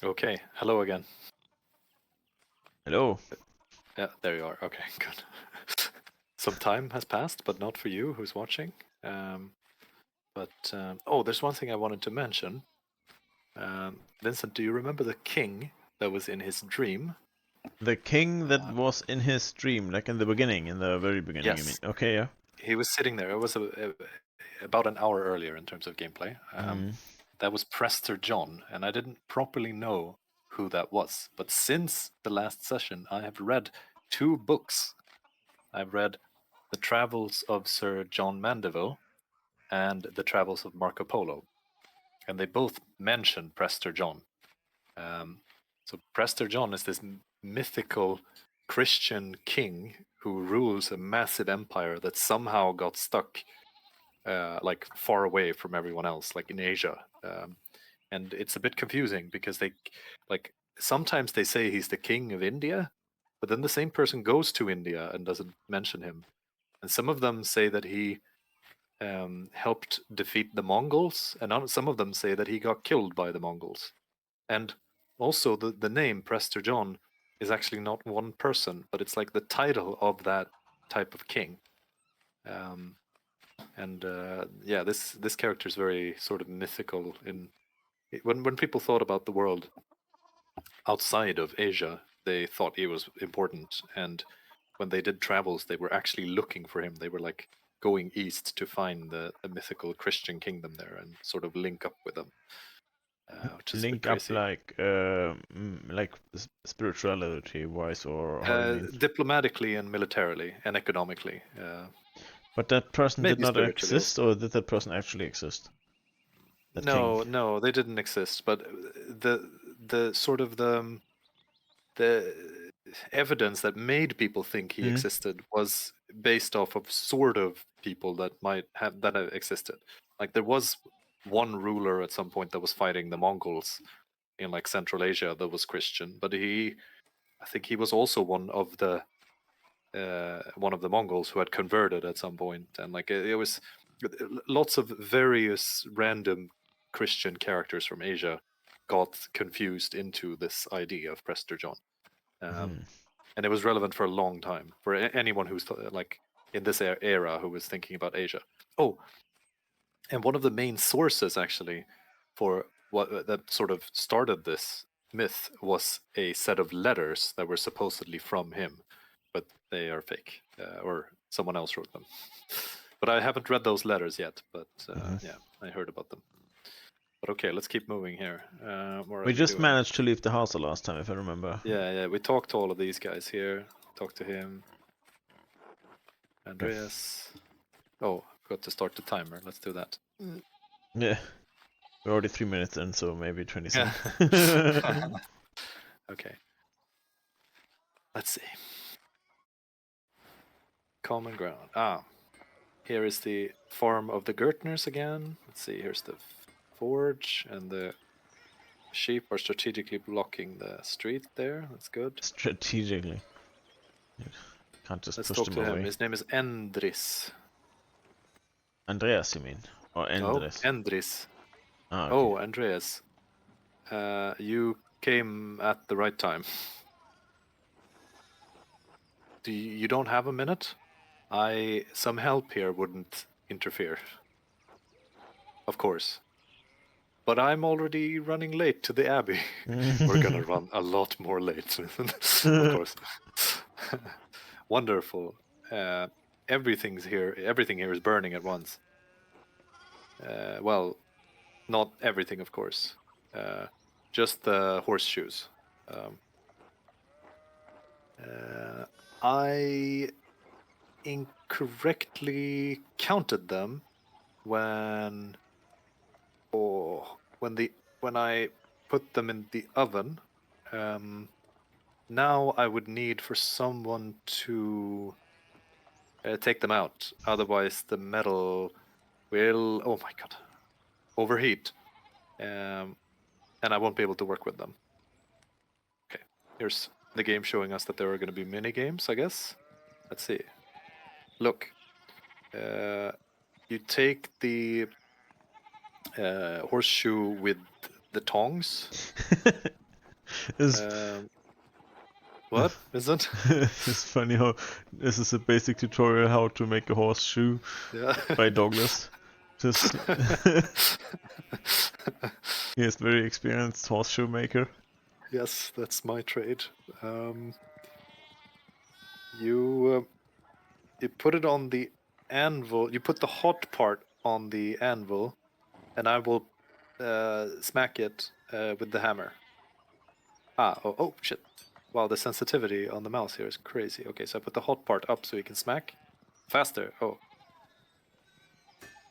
Okay, hello again. Hello. Yeah, there you are. Okay, good. Some time has passed, but not for you who's watching. Oh, there's one thing I wanted to mention. Vincent, do you remember the king that was in his dream? The king that Uh, was in his dream, like in the beginning, in the very beginning, you mean? yes, Okay, yeah. he was sitting there. It was about an hour earlier in terms of gameplay. Mm. That was Prester John, and I didn't properly know who that was. But since the last session, I have read two books. I've read The Travels of Sir John Mandeville and The Travels of Marco Polo, and they both mention Prester John. Um, so Prester John is this mythical Christian king who rules a massive empire that somehow got stuck like far away from everyone else, like in Asia. And it's a bit confusing because they like sometimes they say he's the king of India, but then the same person goes to India and doesn't mention him. And some of them say that he helped defeat the Mongols, and some of them say that he got killed by the Mongols. And also, the name Prester John is actually not one person, but it's like the title of that type of king. Um, and yeah, this character is very sort of mythical. When people thought about the world outside of Asia, they thought he was important, and when they did travels, they were actually looking for him. They were like going east to find the mythical Christian kingdom there and sort of link up with them, which is a bit Link up crazy. like spirituality wise, or how do you mean? Diplomatically and militarily and economically, But that person did maybe not spiritually exist, also. or did that person actually exist? That king. No, they didn't exist. But the sort of the evidence that made people think he Mm. existed was based off of sort of people that might have that have existed. Like there was one ruler at some point that was fighting the Mongols in like Central Asia that was Christian, but I think he was also one of the Mongols who had converted at some point, and like it was lots of various random Christian characters from Asia got confused into this idea of Prester John. Mm. And it was relevant for a long time for anyone who's like in this era who was thinking about Asia. Oh, and one of the main sources actually for what that sort of started this myth was a set of letters that were supposedly from him, but they are fake, or someone else wrote them. But I haven't read those letters yet. But Mhm. yeah, I heard about them. But okay, let's keep moving here. What are We you just doing? managed to leave the house the last time, if I remember. Yeah, we talked to all of these guys here. Talked to him, Yeah. Andreas. Oh, forgot to start the timer. Let's do that. Yeah. We're already 3 minutes in, so maybe 20 Yeah. seconds. Okay. Let's see. Common ground. Ah, here is the farm of the Gertners again. Let's see. Here's the forge, and the sheep are strategically blocking the street there. That's good. Strategically. Can't just Let's push talk them to him. away. His name is Endris. Andreas, you mean? Or Oh, Endres? Endris. Ah, okay. Oh, Andreas. You came at the right time. You don't have a minute? Some help here wouldn't interfere, of course. But I'm already running late to the Abbey. We're gonna run a lot more late, of course. Wonderful. Uh, Everything here is burning at once. Well, not everything, of course. Uh, just the horseshoes. Um, uh, I incorrectly counted them when when I put them in the oven. Um, Now I would need for someone to take them out. Otherwise, the metal will, oh my god, overheat. Um, and I won't be able to work with them. Okay, here's the game showing us that there are going to be mini games, I guess. Let's see. Look, uh, you take the horseshoe with the tongs, It's, What is it? it's funny how this is a basic tutorial how to make a horseshoe Yeah. by Douglas. Just he is very experienced horseshoe maker. Yes, that's my trade. You put it on the anvil. You put the hot part on the anvil, and I will smack it with the hammer. Oh, shit. Wow, the sensitivity on the mouse here is crazy. Okay, so I put the hot part up so he can smack. Faster. Oh.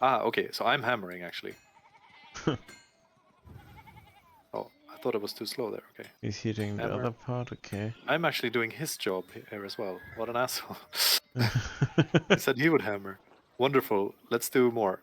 Okay, so I'm hammering, actually. Oh, I thought it was too slow there. Okay. He's hitting the Hammer. other part, okay. I'm actually doing his job here as well. What an asshole. He said he would hammer. Wonderful. Let's do more.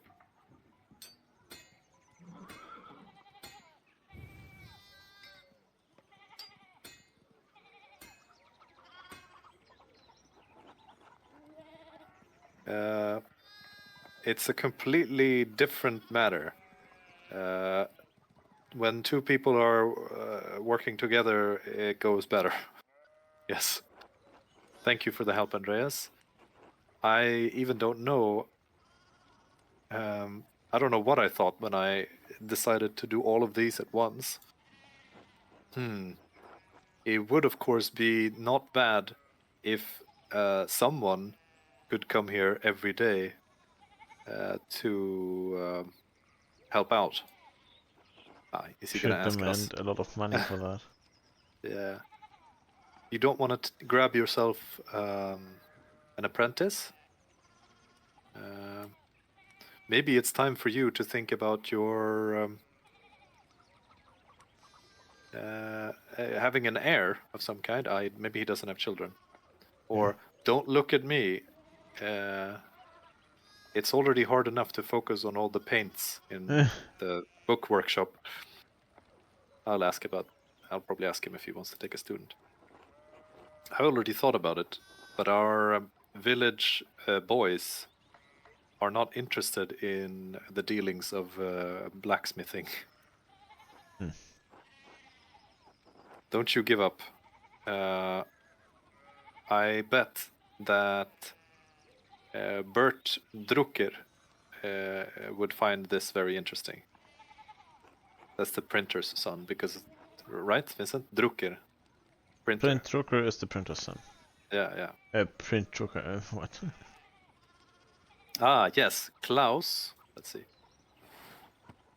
It's a completely different matter. When two people are working together, it goes better. Yes. Thank you for the help, Andreas. I even don't know. I don't know what I thought when I decided to do all of these at once. It would, of course, be not bad if someone could come here every day to help out. Is he going Should to ask us? demand a lot of money for that. Yeah. You don't want to grab yourself an apprentice? Maybe it's time for you to think about your having an heir of some kind. Maybe he doesn't have children. Or don't look at me. It's already hard enough to focus on all the paints in the book workshop. I'll probably ask him if he wants to take a student. I already thought about it, but our village boys are not interested in the dealings of blacksmithing. Don't you give up. I bet that Bert Drucker would find this very interesting. That's the printer's son, right, Vincent? Drucker. Printer. Print Drucker is the printer's son. Yeah. Print Drucker, what? Yes, Klaus. Let's see.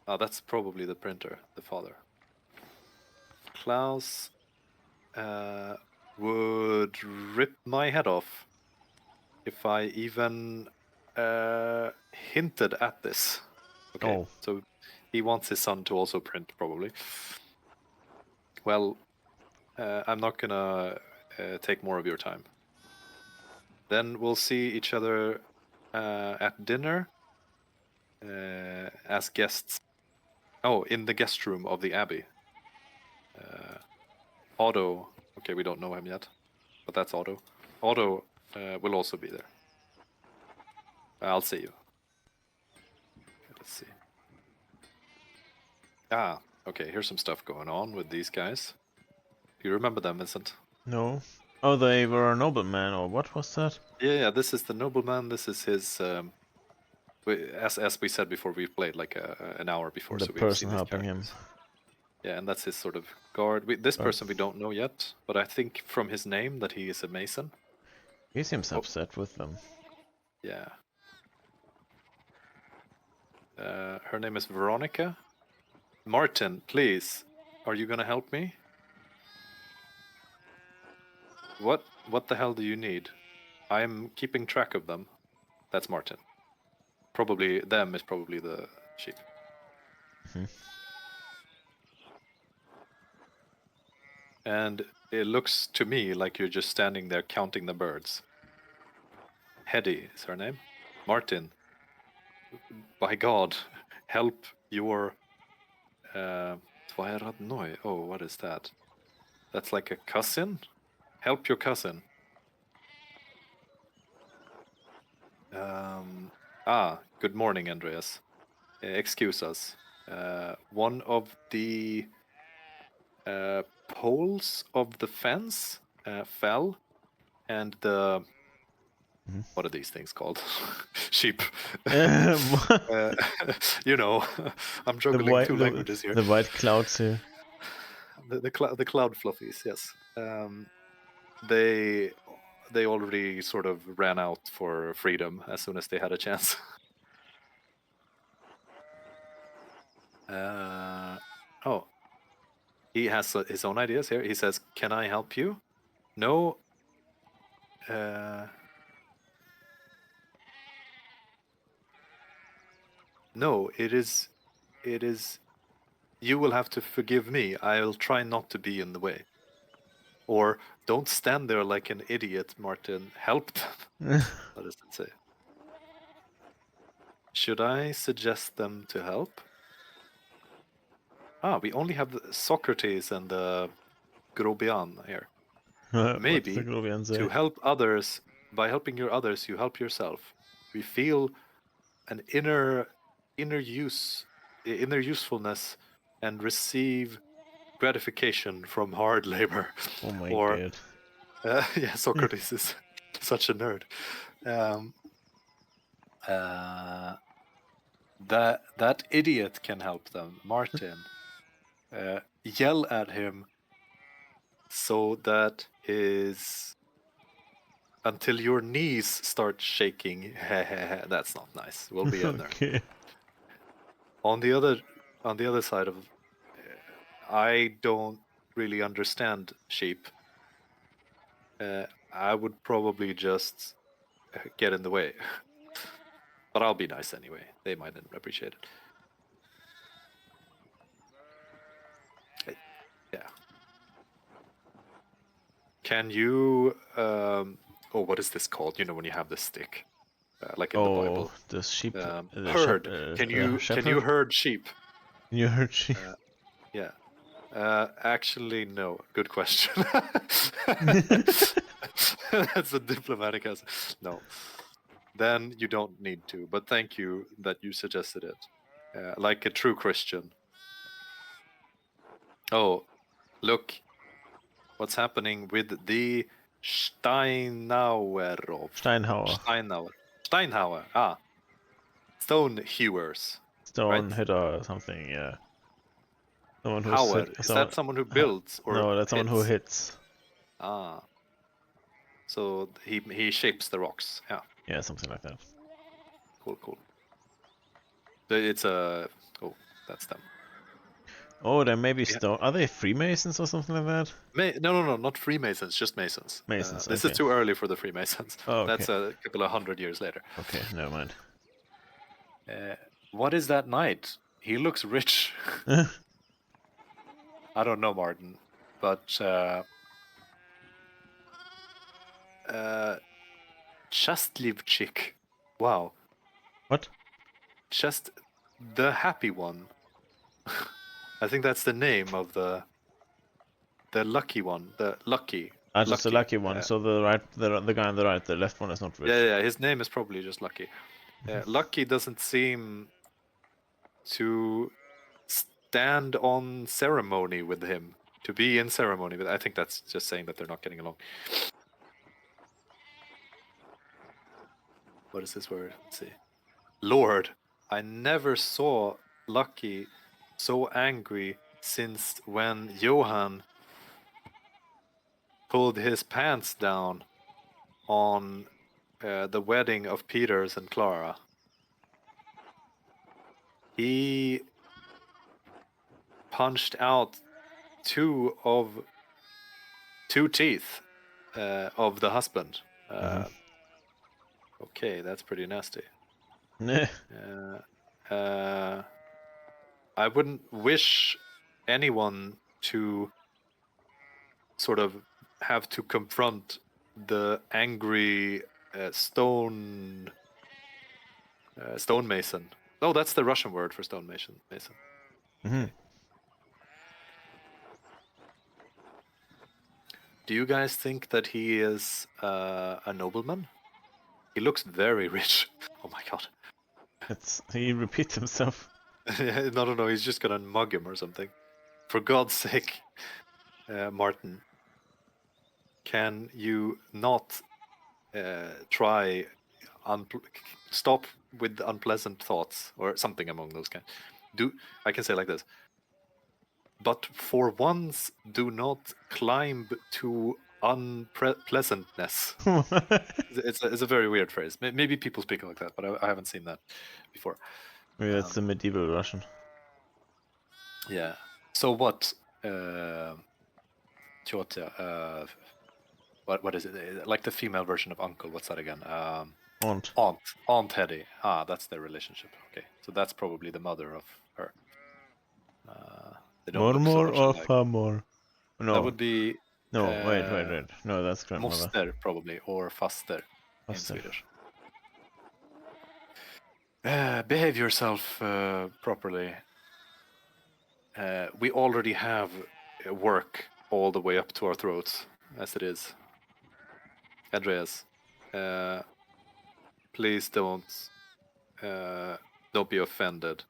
That's probably the printer, the father. Klaus would rip my head off if I even hinted at this. Okay, Oh. so he wants his son to also print, probably. Well, I'm not gonna take more of your time. Then we'll see each other at dinner as guests. Oh, in the guest room of the Abbey. Otto, okay, we don't know him yet, but that's Otto. Otto will also be there. I'll see you. Let's see. Okay, here's some stuff going on with these guys. Do you remember them, Vincent? No. Oh, they were a nobleman, or what was that? Yeah, this is the nobleman. This is his. As we said before, we played like an hour before, The so we've person seen his helping him. characters. Yeah, and that's his sort of guard. This person we don't know yet, but I think from his name that he is a mason. He seems upset with them. Yeah. Her name is Veronica. Martin, please, are you gonna help me? What the hell do you need? I'm keeping track of them. That's Martin. Probably them is probably the sheep. And it looks to me like you're just standing there counting the birds. Hedy is her name. Martin, by God, help your Tvaeradnoi. Oh, what is that? That's like a cousin? Help your cousin. Good morning, Andreas. Excuse us. One of the poles of the fence fell, and the what are these things called? Sheep. Uh, you know, I'm juggling two languages here. The white clouds here. The cloud fluffies, yes. They already sort of ran out for freedom as soon as they had a chance. Oh, he has his own ideas here. He says, "Can I help you?" No. No, it is. You will have to forgive me. I'll try not to be in the way. Or don't stand there like an idiot, Martin. Help them. What does it say? Should I suggest them to help? We only have Socrates and Grobian here. Maybe to help others, by helping your others, you help yourself. We feel an inner usefulness and receive gratification from hard labor. Oh my or, god. Yeah, Socrates is such a nerd. That idiot can help them, Martin. Yell at him so that until your knees start shaking. That's not nice. We'll be in there. Okay. On the other side of, I don't really understand sheep. I would probably just get in the way. But I'll be nice anyway. They might appreciate it. Yeah. Can you what is this called? You know, when you have the stick, like in the Bible. The sheep. Herd. Can you herd sheep? Can you herd sheep? Yeah. Actually, no. Good question. That's a diplomatic answer. No. Then you don't need to. But thank you that you suggested it. Like a true Christian. Oh, look. What's happening with the Steinhauer. Stone hewers. Stone hitter or something, yeah. Someone who's Hauer. Is that someone who builds or no, that's someone who hits. So he shapes the rocks. Yeah. Yeah, something like that. Cool. It's a that's them. Oh, there may be stone. Are they Freemasons or something like that? No, not Freemasons, just Masons. Masons. This is too early for the Freemasons. Oh, okay. That's a couple of 100 years later. Okay, never mind. What is that knight? He looks rich. I don't know, Martin, but Chastlivchik. Wow. What? Just the happy one. I think that's the name of the lucky one. The lucky. Just the lucky one. So the guy on the right, the left one is not rich. Yeah. His name is probably just Lucky. Lucky doesn't seem to stand on ceremony with him. To be in ceremony, but I think that's just saying that they're not getting along. What is this word? Let's see. Lord, I never saw Lucky so angry since when Johan pulled his pants down on the wedding of Peters and Clara. He punched out two teeth of the husband. Okay, that's pretty nasty. I wouldn't wish anyone to sort of have to confront the angry stonemason. Oh, that's the Russian word for stonemason. Mm-hmm. Do you guys think that he is a nobleman? He looks very rich. Oh my god. He repeats himself. No, he's just gonna mug him or something. For God's sake. Martin, can you not try stop with unpleasant thoughts or something among those kinds? I can say like this. But for once, do not climb to unpleasantness. It's a very weird phrase. Maybe people speak like that, but I haven't seen that before. Maybe that's the medieval Russian. Yeah. So what? Tjotja, what is it? Like the female version of uncle. What's that again? Aunt. Aunt Hetty. Ah, that's their relationship. Okay, so that's probably the mother of her. They don't look so Mormor much or alike. famor? No. That would be No, wait. No, that's grandmother. moster probably, or faster in Faster. Swedish. Behave yourself properly. We already have work all the way up to our throats, as it is. Andreas, please don't be offended.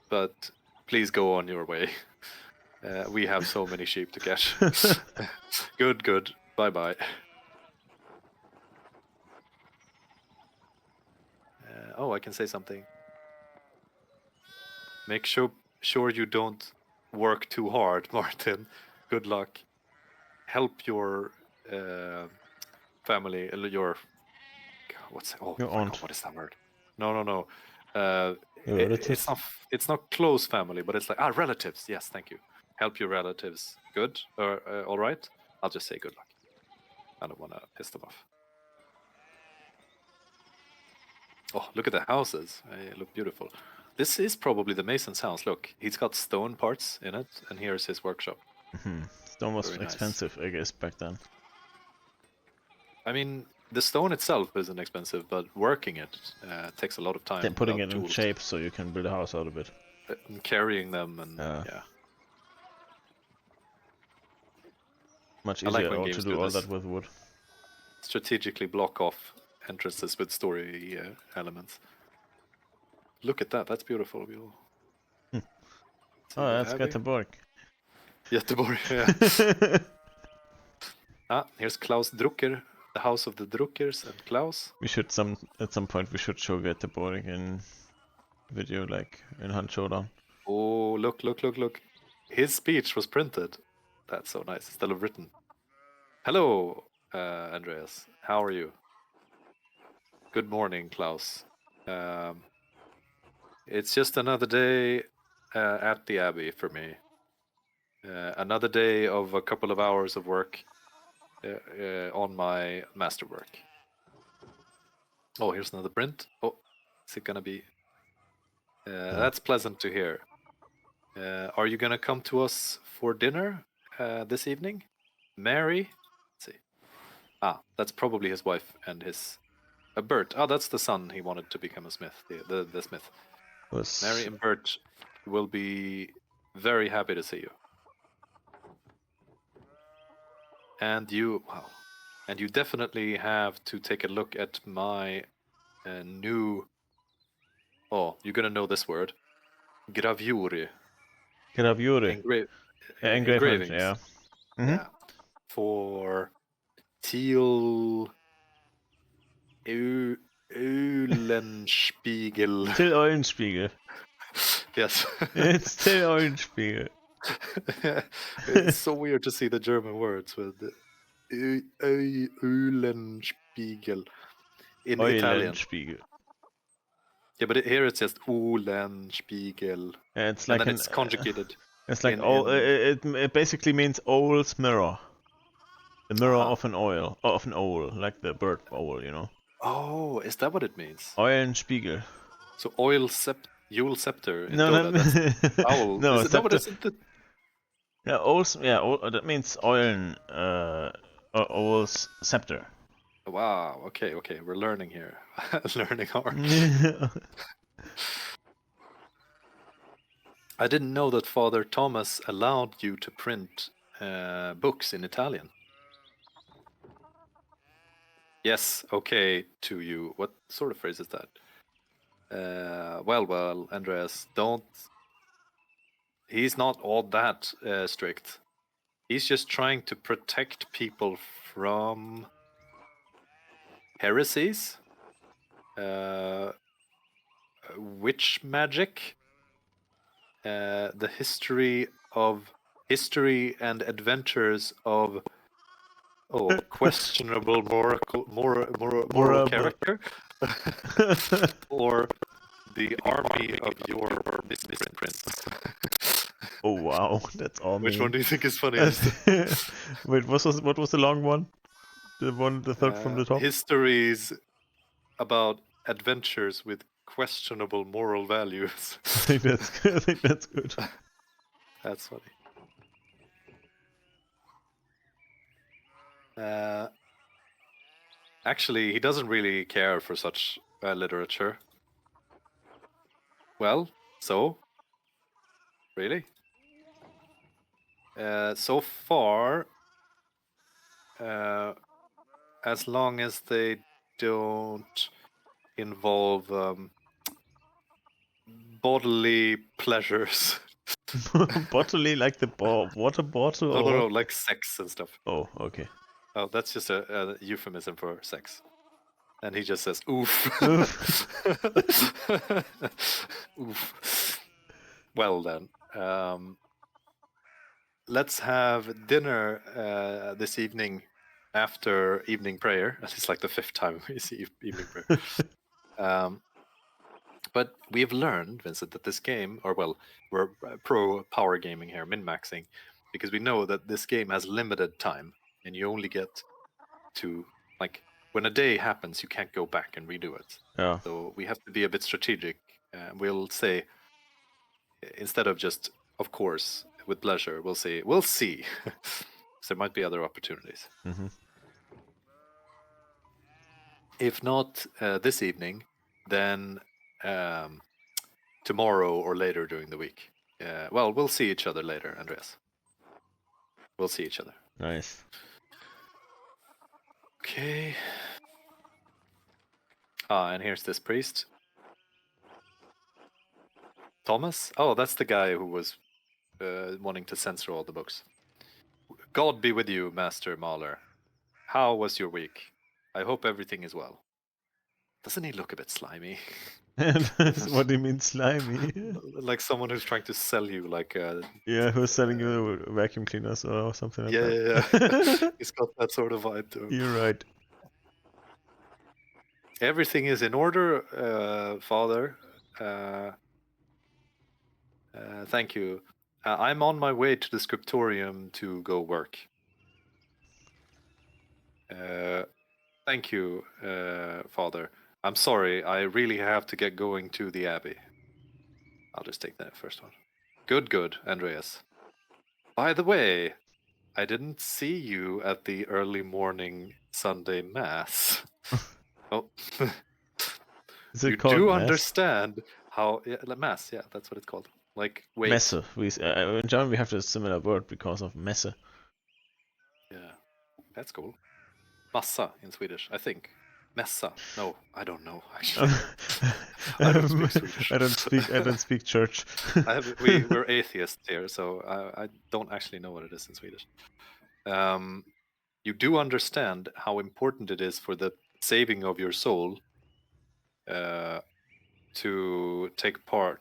But please go on your way. We have so many sheep to catch. Good. Bye. I can say something. Make sure you don't work too hard, Martin. Good luck. Help your family. Your Your aunt. what is that word? No. Your relatives. It's not close family, but it's like relatives. Yes, thank you. Help your relatives. Good. All right. I'll just say good luck. I don't want to piss them off. Oh, look at the houses. They look beautiful. This is probably the mason's house. Look, he's got stone parts in it, and here's his workshop. Stone was Very nice. expensive, I guess, back then. I mean, the stone itself isn't expensive, but working it takes a lot of time. Then putting it without in tools. shape so you can build a house out of it. And carrying them, and yeah. Much I like easier when to games do do all this. that with wood. Strategically block off entrances with story elements. Look at that. That's beautiful. Oh, that's Göteborg. Göteborg, yeah. Here's Klaus Drucker, the house of the Druckers and Klaus. We should at some point we should show Göteborg in video, like in Hunt Showdown. Oh, look. His speech was printed. That's so nice. Instead of written. Hello, Andreas. How are you? Good morning, Klaus. It's just another day at the Abbey for me. Another day of a couple of hours of work on my masterwork. Oh, here's another print. Oh, is it gonna be? That's pleasant to hear. Are you gonna come to us for dinner this evening, Mary? Let's see. That's probably his wife and his Bert. That's the son he wanted to become a smith. The smith. Mary and Bert will be very happy to see you. And you definitely have to take a look at my new. Oh, you're gonna know this word. Gravure. Gravure. Engravings. Yeah. Yeah. For Till Eulenspiegel. Till Eulenspiegel. Yes. It's Till Eulenspiegel. It's so weird to see the German words with Eulenspiegel in Italian. Yeah, but here it's just Eulenspiegel. Yeah, it's like it's conjugated. It's like it basically means owl's mirror. The mirror of an owl, like the bird owl, you know. Oh, is that what it means? Eulenspiegel. So Yule scepter in No, Dota, that's owl. No, is it, no, but isn't it? Yeah, owls. Yeah, that means owl's scepter. Wow. Okay. We're learning here. Learning hard. I didn't know that Father Thomas allowed you to print books in Italian. Yes, okay, to you. What sort of phrase is that? Well, Andreas, don't he's not all that strict. He's just trying to protect people from heresies, witch magic, the history and adventures of questionable moral character, or the army of your misprints. Oh wow, that's all Which mean. one do you think is funniest? Wait, what was the long one? The third from the top? Histories about adventures with questionable moral values. I think that's good. I think that's good. That's funny. Actually, he doesn't really care for such literature. Well, so? Really? So far, as long as they don't involve bodily pleasures. Bodily, like the water bottle? Or No, what? like sex and stuff. Oh, okay. Oh, that's just a euphemism for sex. And he just says, oof. Oof. Well then, let's have dinner this evening after evening prayer. It's like the 5th time we see evening prayer. But we've learned, Vincent, that this game, or well, we're pro power gaming here, min-maxing, because we know that this game has limited time, and you only get to, like, when a day happens, you can't go back and redo it. Yeah. So we have to be a bit strategic. We'll say, instead of just, of course, with pleasure, we'll say, we'll see. So there might be other opportunities. Mm-hmm. If not this evening, then tomorrow or later during the week. Well, we'll see each other later, Andreas. We'll see each other. Nice. Okay. Ah, and here's this priest. Thomas? Oh, that's the guy who was wanting to censor all the books. God be with you, Master Mahler. How was your week? I hope everything is well. Doesn't he look a bit slimy? What do you mean slimy? Like someone who's trying to sell you like Yeah, who's selling you vacuum cleaners or something like that? Yeah. He's got that sort of vibe to him. You're right. Everything is in order, Father. Thank you. I'm on my way to the scriptorium to go work. Thank you, Father. I'm sorry, I really have to get going to the Abbey. I'll just take that first one. Good, Andreas. By the way, I didn't see you at the early morning Sunday Mass. Oh, Is it you called do Mass? understand how... Yeah, Mass, yeah, that's what it's called. Like, wait. Messe. In German we have a similar word because of Messe. Yeah, that's cool. Massa in Swedish, I think. Messa. No, I don't know. Actually, I don't speak Swedish. I don't speak church. We're atheists here, so I don't actually know what it is in Swedish. You do understand how important it is for the saving of your soul to take part.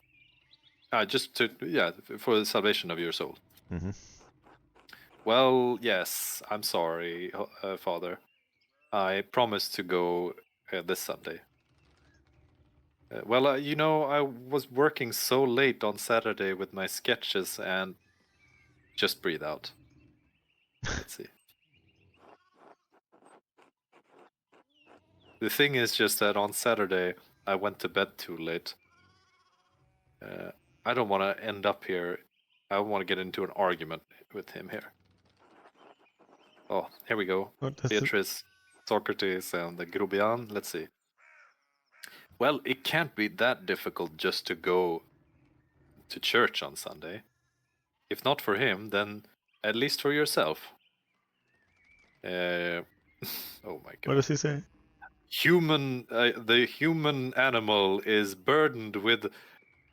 For the salvation of your soul. Mm-hmm. Well, yes, I'm sorry, Father. I promised to go this Sunday. I was working so late on Saturday with my sketches and just breathe out. Let's see. The thing is just that on Saturday I went to bed too late. I don't want to end up here. I don't want to get into an argument with him here. Oh, here we go. Beatrice, Socrates, and the Grobian. Let's see. Well, it can't be that difficult just to go to church on Sunday. If not for him, then at least for yourself. Oh my god. What does he say? The human animal is burdened with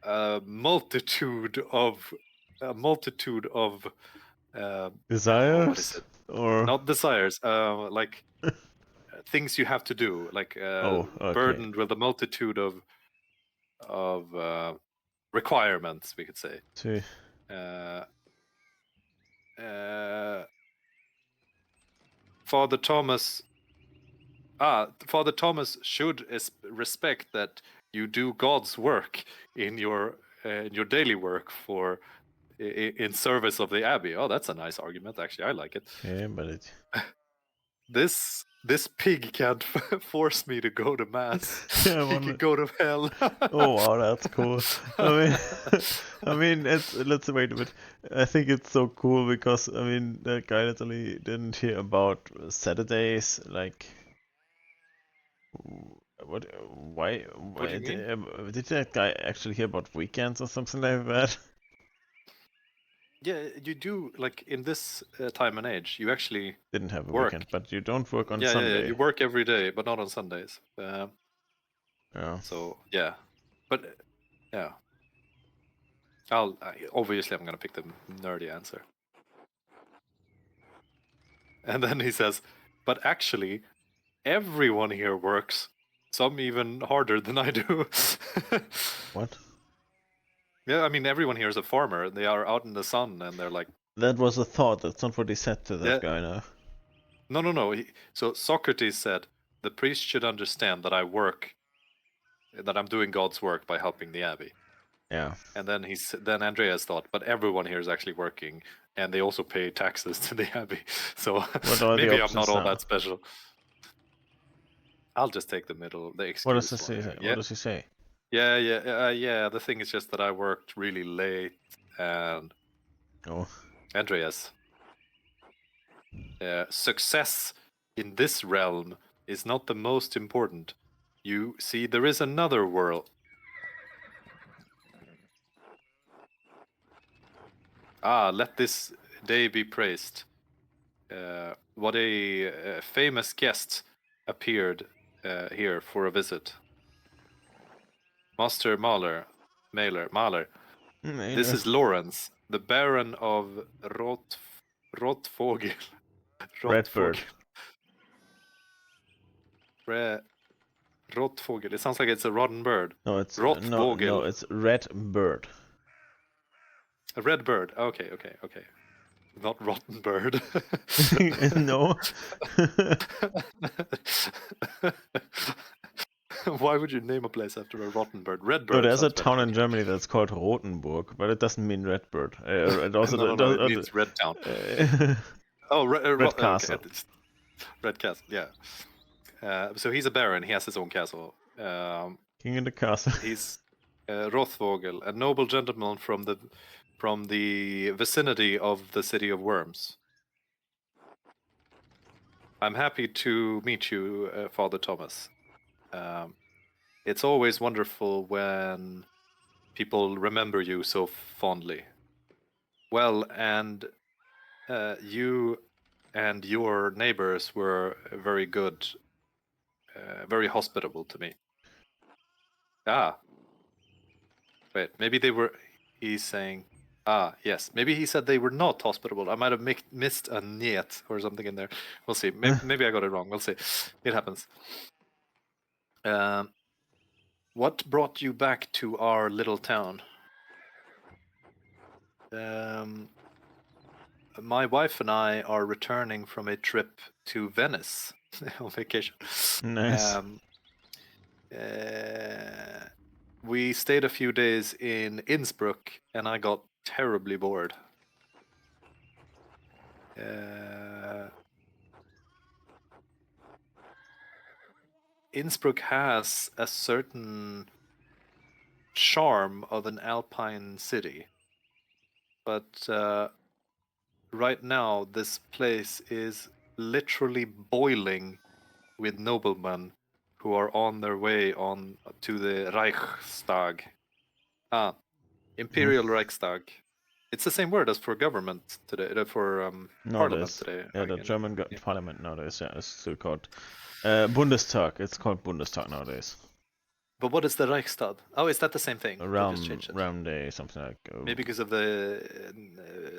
a multitude of a multitude of Desires? what is it? Or Not desires, like things you have to do, like okay. burdened with a multitude of requirements, we could say. See. Uh, Father Thomas. Father Thomas should respect that you do God's work in your daily work for in service of the abbey. Oh, that's a nice argument. Actually, I like it. Okay, but it. This pig can't force me to go to mass. Yeah, He can go to hell. Oh wow, that's cool. I mean, let's wait a bit. I think it's so cool because I mean, that guy literally didn't hear about Saturdays. Like, what? Why? What do you mean? Did that guy actually hear about weekends or something like that? Yeah, you do. Like in this time and age, you actually Didn't have a work. weekend, but you don't work on Yeah, Sunday. you work every day, but not on Sundays. Yeah. So yeah, but yeah, obviously I'm gonna pick the nerdy answer. And then he says, but actually, everyone here works. Some even harder than I do. What? Yeah, I mean everyone here is a farmer. They are out in the sun, and they're like, That was a thought. That's not what he said to that yeah, guy now. no. So Socrates said the priest should understand that that I'm doing God's work by helping the abbey. Yeah. And then Andreas thought, but everyone here is actually working, and they also pay taxes to the abbey. So What are the maybe I'm not options all now? that special. I'll just take the middle, the What does excuse he one. say? Yeah, What does he say? yeah. The thing is just that I worked really late, and Oh. Andreas, success in this realm is not the most important. You see, there is another world. Let this day be praised. What a famous guest appeared here for a visit. Master Mahler. This is Lawrence, the Baron of Rotvogel. Redbird. Rotvogel. It sounds like it's a rotten bird. No, it's Rotvogel. no, it's red bird. A red bird. Okay. Not rotten bird. No. Why would you name a place after a rotten bird? Red bird. No, there's a sounds better. town in Germany that's called Rothenburg, but it doesn't mean red bird. It also No, it means red town. Oh, Red Castle. Okay. Red Castle, yeah. So he's a baron. He has his own castle. King in the castle. He's Rothvogel, a noble gentleman from the vicinity of the city of Worms. I'm happy to meet you, Father Thomas. It's always wonderful when people remember you so fondly. Well, and you and your neighbors were very good, very hospitable to me. Wait, maybe they were. He's saying, yes. Maybe he said they were not hospitable. I might have missed a niet or something in there. We'll see. Maybe I got it wrong. We'll see. It happens. What brought you back to our little town? My wife and I are returning from a trip to Venice on vacation. Nice. We stayed a few days in Innsbruck, and I got terribly bored. Innsbruck has a certain charm of an alpine city, but right now this place is literally boiling with noblemen who are on their way on to the Reichstag. Imperial Reichstag. It's the same word as for government today, for parliament today. Yeah, the German parliament nowadays, yeah, it's still called Bundestag. It's called Bundestag nowadays. But what is the Reichstag? Oh, is that the same thing? They just changed it. Realm Day, something like. Maybe because of the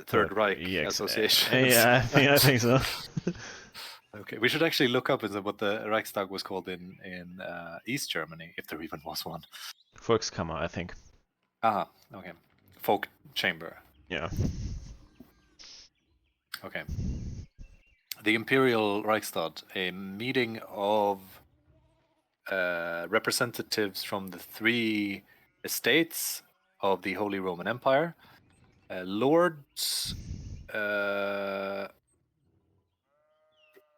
Third Reich association. Yeah, I think so. Okay, we should actually look up what the Reichstag was called in East Germany, if there even was one. Volkskammer, I think. Ah, okay. Folk chamber. Yeah. Okay. The Imperial Reichstag, a meeting of representatives from the 3 estates of the Holy Roman Empire, lords,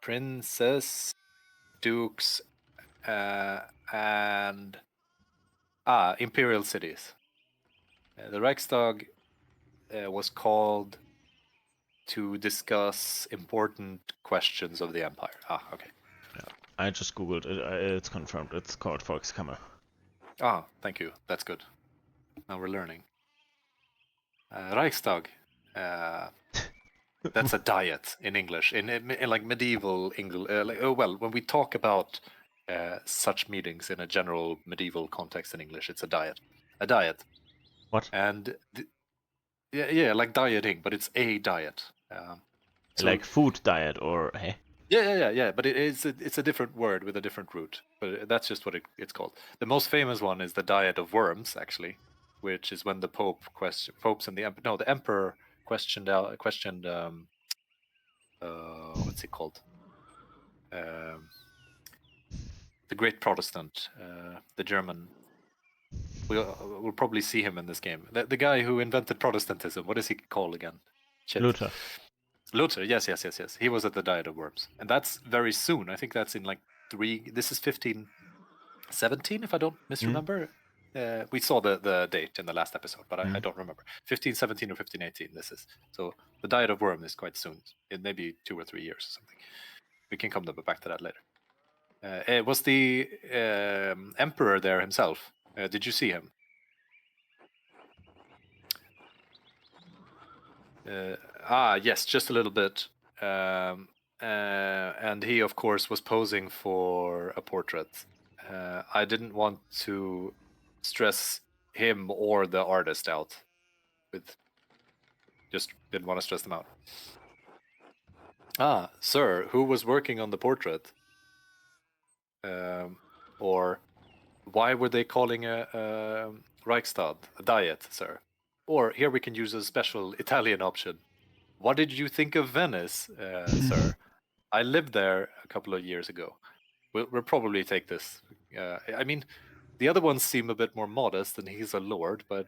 princes, dukes, and imperial cities. The Reichstag was called to discuss important questions of the empire. Okay. Yeah. I just googled it. It's confirmed. It's called Volkskammer. Thank you. That's good. Now we're learning. Reichstag. That's a diet in English. In like medieval English. When we talk about such meetings in a general medieval context in English, it's a diet. A diet. What? And yeah, like dieting, but it's a diet. Like food diet or hey? Yeah. But it's a different word with a different root. But that's just what it's called. The most famous one is the diet of worms, actually, which is when the popes and the emperor questioned what's it called? The great Protestant, the German. We'll probably see him in this game. The guy who invented Protestantism. What is he called again? Shit. Luther. Luther, yes. He was at the Diet of Worms, and that's very soon. I think that's in like This is 1517, if I don't misremember. We saw the date in the last episode, but I don't remember. 1517 or 1518. This is so the Diet of Worms is quite soon. It may be 2 or 3 years or something. We can come back to that later. It was the emperor there himself. Did you see him? Yes, just a little bit. And he, of course, was posing for a portrait. I didn't want to stress him or the artist out. Just didn't want to stress them out. Sir, who was working on the portrait? Or why were they calling a Reichstag a diet, sir? Or here we can use a special Italian option. What did you think of Venice, sir? I lived there a couple of years ago. We'll probably take this. I mean, the other ones seem a bit more modest, and he's a lord. But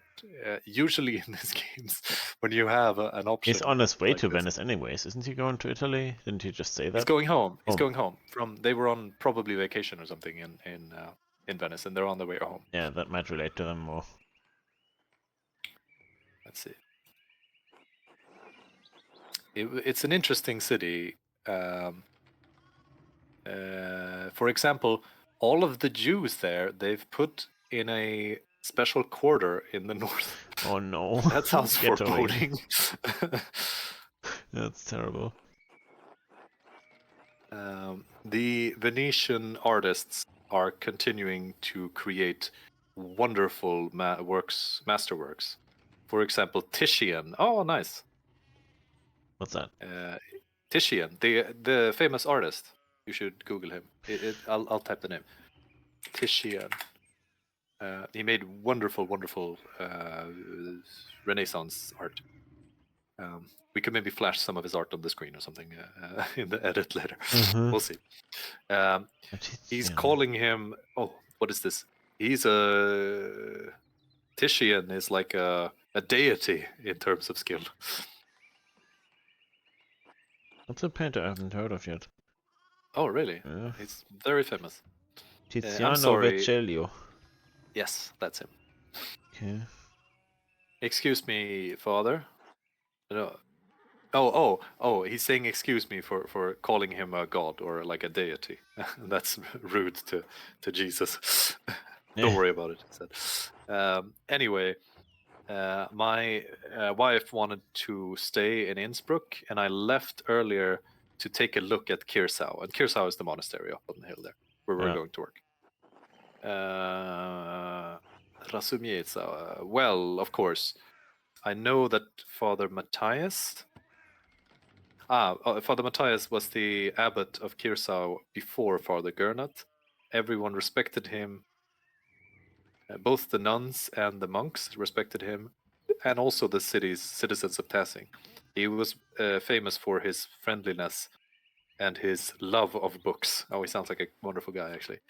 usually in these games, when you have an option, he's on his way like to this, Venice, anyways. Isn't he going to Italy? Didn't he just say that? he's going home. He's going home. They were on probably vacation or something in Venice, and they're on their way home. Yeah, that might relate to them more. Let's see. It's an interesting city. For example, all of the Jews there, they've put in a special quarter in the north. Oh no. That sounds foreboding. That's terrible. The Venetian artists are continuing to create wonderful masterworks. For example, Titian. Oh, nice. What's that? Titian, the famous artist. You should Google him. I'll type the name. Titian. He made wonderful Renaissance art. We could maybe flash some of his art on the screen or something in the edit later. We'll see. He's calling him. Oh, what is this? He's Titian is like a deity in terms of skill. That's a painter I haven't heard of yet. Oh, really? Yeah. He's very famous. Tiziano Vecellio. Yes, that's him. Okay. Excuse me, father. No. Oh, he's saying excuse me for calling him a god or like a deity. That's rude to Jesus. Don't worry about it, he said. Anyway, my wife wanted to stay in Innsbruck, and I left earlier to take a look at Kirsau. And Kirsau is the monastery up on the hill there, where we're going to work. Razumieza. Well, of course, I know that Father Matthias. Father Matthias was the abbot of Kirsau before Father Gernot. Everyone respected him. Both the nuns and the monks respected him, and also the city's citizens of Tassing. He was famous for his friendliness and his love of books. Oh, he sounds like a wonderful guy, actually.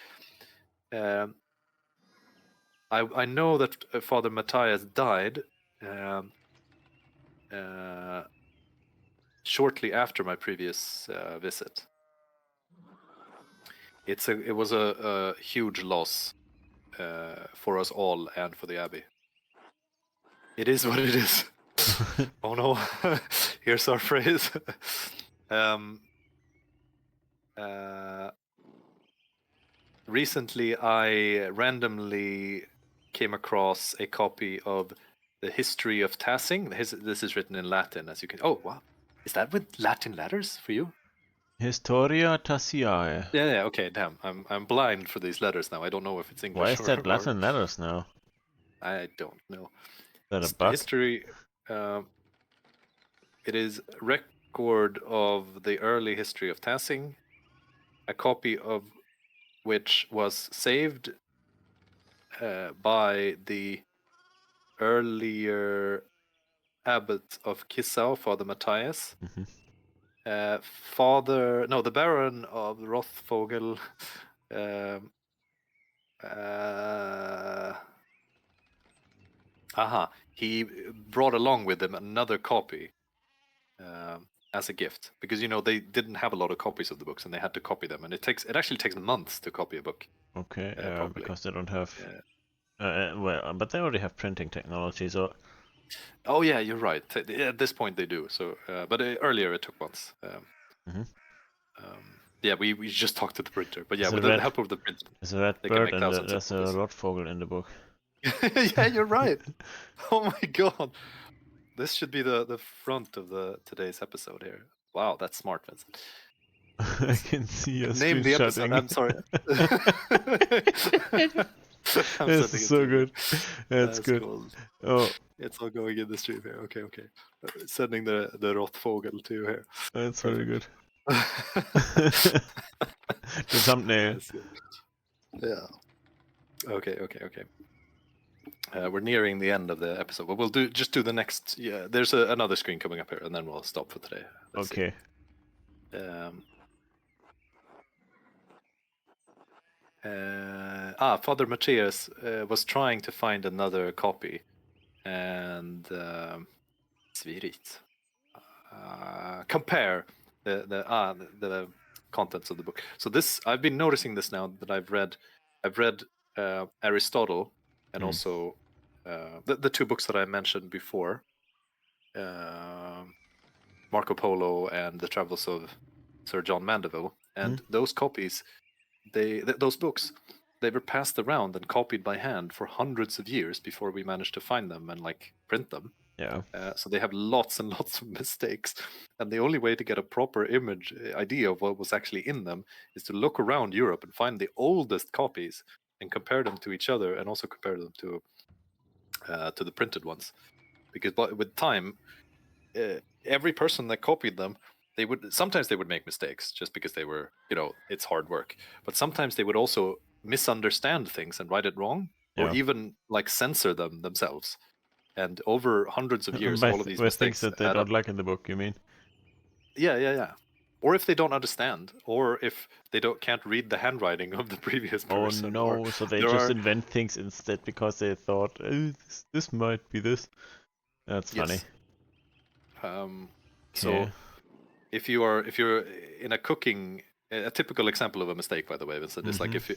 I know that Father Matthias died shortly after my previous visit. It was a huge loss for us all and for the abbey. It is what it is. Oh no! Here's our phrase. Recently, I randomly came across a copy of the History of Tassing. This is written in Latin, as you can. Oh wow! Is that with Latin letters for you? Historia Tassiae. Yeah. Okay. Damn. I'm blind for these letters now. I don't know if it's English. Why is that Latin letters now? I don't know. Is that a bug? History. It is record of the early history of Tassing, a copy of which was saved by the earlier abbot of Kissau, Father Matthias. Mhm. The Baron of Rothvogel. He brought along with him another copy as a gift, because they didn't have a lot of copies of the books and they had to copy them, and it actually takes months to copy a book. Okay, properly. because they don't have. But they already have printing technology, so. Oh yeah, you're right. At this point they do. So, but earlier it took months. Yeah, we just talked to the printer, but yeah, with the help of the printer. There's a red bird and there's a Rothvogel in the book. Yeah, you're right. Oh my god, this should be the front of today's episode here. Wow, that's smart, Vincent. I can see your name the episode. I'm sorry. This is so good. That's good. Cool. Oh, it's all going in the stream here. Okay. Sending the Rothvogel to you here. That's very good. The thumbnail. Yeah. Okay. We're nearing the end of the episode, but we'll do the next. Yeah, there's another screen coming up here, and then we'll stop for today. Okay. Father Matthias was trying to find another copy, and compare the contents of the book. So this, I've been noticing this now that I've read Aristotle, and also the two books that I mentioned before, Marco Polo and the Travels of Sir John Mandeville, and those copies, those books, they were passed around and copied by hand for hundreds of years before we managed to find them and print them. Yeah. So they have lots and lots of mistakes, and the only way to get a proper idea of what was actually in them is to look around Europe and find the oldest copies and compare them to each other, and also compare them to the printed ones. Because with time, every person that copied them, sometimes they would make mistakes just because they were, it's hard work. But sometimes they would also misunderstand things and write it wrong, or even censor them themselves. And over hundreds of years, all of these mistakes things that they don't like in the book, you mean? Yeah. Or if they don't understand, or if they can't read the handwriting of the previous person. Oh no! So they just invent things instead because they thought, oh, this might be this. That's funny. So, if you're in a cooking, a typical example of a mistake, by the way, Vincent, is like if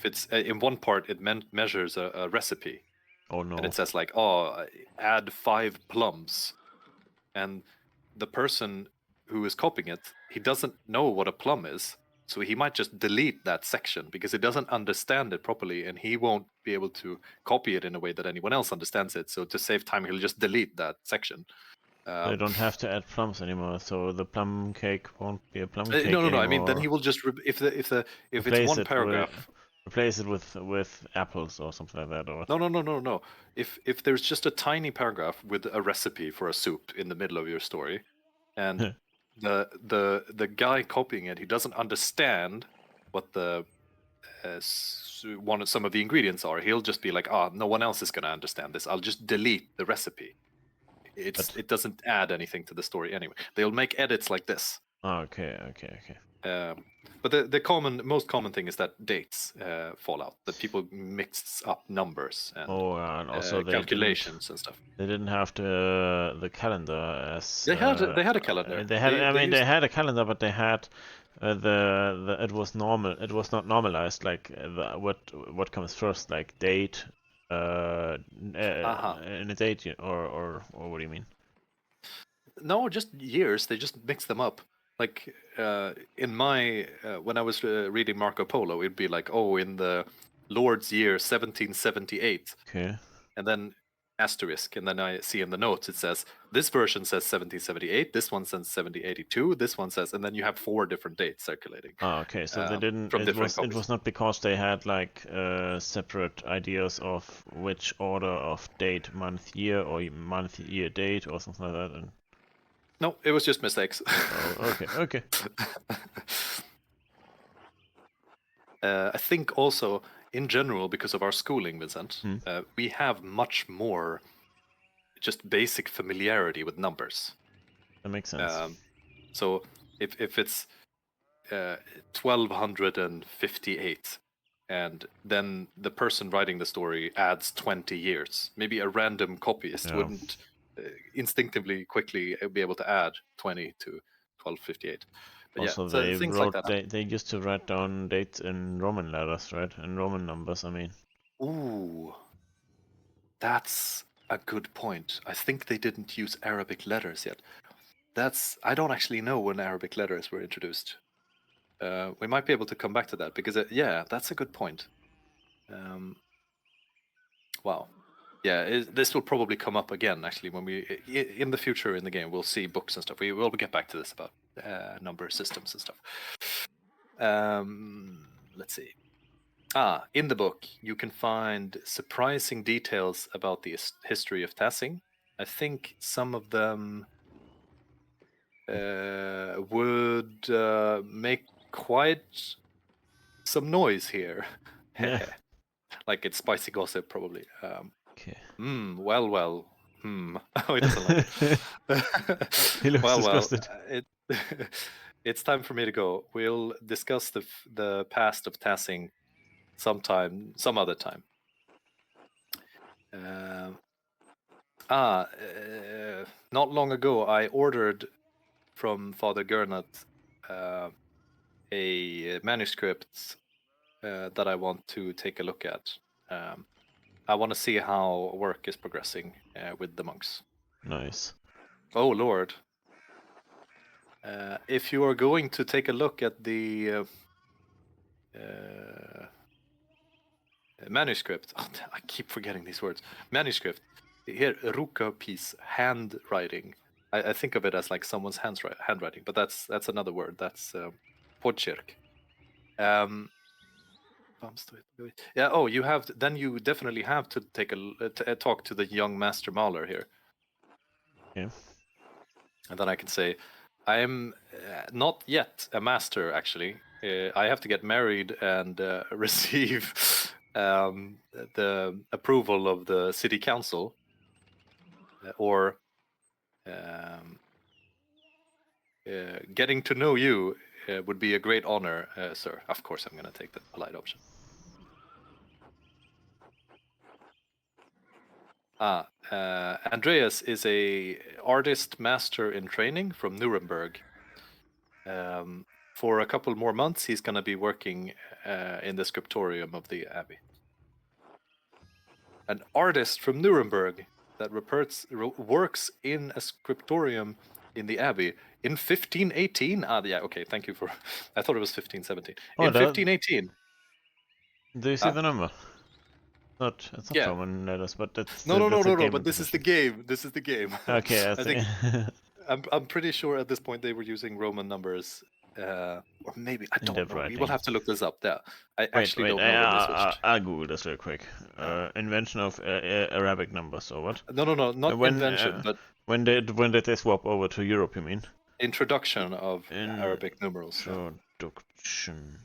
it's in one part it measures a recipe. Oh no! And it says add 5 plums, and the person who is copying it, he doesn't know what a plum is, so he might just delete that section because he doesn't understand it properly, and he won't be able to copy it in a way that anyone else understands it. So to save time, he'll just delete that section. They don't have to add plums anymore, so the plum cake won't be a plum cake no. anymore. I mean, then he will just if it's one paragraph. replace it with apples or something like that, or what? No. If there's just a tiny paragraph with a recipe for a soup in the middle of your story, and the guy copying it, he doesn't understand what the some of the ingredients are. He'll just be like, no one else is going to understand this. I'll just delete the recipe. It doesn't add anything to the story anyway. They'll make edits like this. Okay. But the most common thing is that dates fall out. That people mix up numbers and and also calculations and stuff. they didn't have the calendar as They had a calendar. They had a calendar, but they had it was normal. It was not normalized. Like what comes first, like date, in a date, or what do you mean? No, just years. They just mix them up. Like in my when I was reading Marco Polo, it'd be like, in the Lord's year 1778. Okay. And then asterisk, and then I see in the notes it says this version says 1778, this one says 1782, this one says, and then you have 4 different dates circulating. Okay, so they didn't. From different it was not because they had like separate ideas of which order of date, month, year, or month, year, date, or something like that. And... No, it was just mistakes. Okay. I think also in general, because of our schooling, Vincent, we have much more just basic familiarity with numbers. That makes sense. So if it's 1258, and then the person writing the story adds 20 years, maybe a random copyist wouldn't instinctively quickly be able to add 20 to 1258. But also, so things like that. They used to write down dates in Roman letters, right? In Roman numbers, I mean. Ooh, that's a good point. I think they didn't use Arabic letters yet. I don't actually know when Arabic letters were introduced. We might be able to come back to that because that's a good point. Wow. Yeah, this will probably come up again. Actually, when in the future in the game, we'll see books and stuff. We will get back to this about number systems and stuff. Let's see. In the book, you can find surprising details about the history of Tassing. I think some of them would make quite some noise here. Like it's spicy gossip, probably. Okay. Well. Oh, he doesn't like it. He looks disgusted. It's time for me to go. We'll discuss the past of Tassing some other time. Not long ago, I ordered from Father Gernot a manuscript that I want to take a look at. I want to see how work is progressing with the monks. Nice. Oh, Lord. If you are going to take a look at the manuscript, I keep forgetting these words. Manuscript. Here, rukopis, handwriting. I think of it as like someone's handwriting, but that's another word. That's podkirk. Yeah. Oh, you have. Then you definitely have to take talk to the young master Mahler here. Yeah. And then I can say, I am not yet a master. Actually, I have to get married and receive the approval of the city council, or getting to know you would be a great honor, sir. Of course, I'm going to take the polite option. Andreas is a artist master in training from Nuremberg. For a couple more months, he's going to be working in the scriptorium of the abbey. An artist from Nuremberg that works in a scriptorium in the abbey in 1518. Okay, thank you for... I thought it was 1517. In 1518. Do you see the number? It's not Roman letters, but that's no. But this is the game. This is the game. Okay, I think I'm pretty sure at this point they were using Roman numbers or maybe I don't know. We writing. will have to look this up. Yeah, I Wait, actually don't know when they switched. I'll Google this real quick. Invention of Arabic numbers, or what? No, not invention, but when did they swap over to Europe? You mean? Introduction of Arabic numerals. Introduction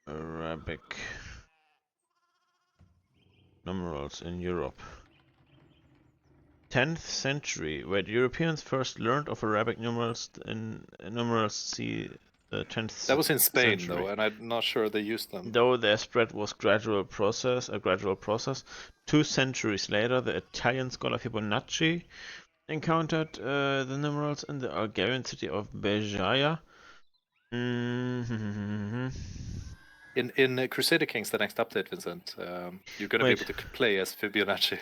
Arabic numerals in Europe. 10th century, where the Europeans first learned of Arabic numerals in numerals c. The 10th That was in Spain, century. though, and I'm not sure they used them. Though their spread was a gradual process. 2 centuries later, the Italian scholar Fibonacci encountered the numerals in the Algerian city of Béjaïa. In Crusader Kings, the next update, Vincent, you're going to be able to play as Fibonacci.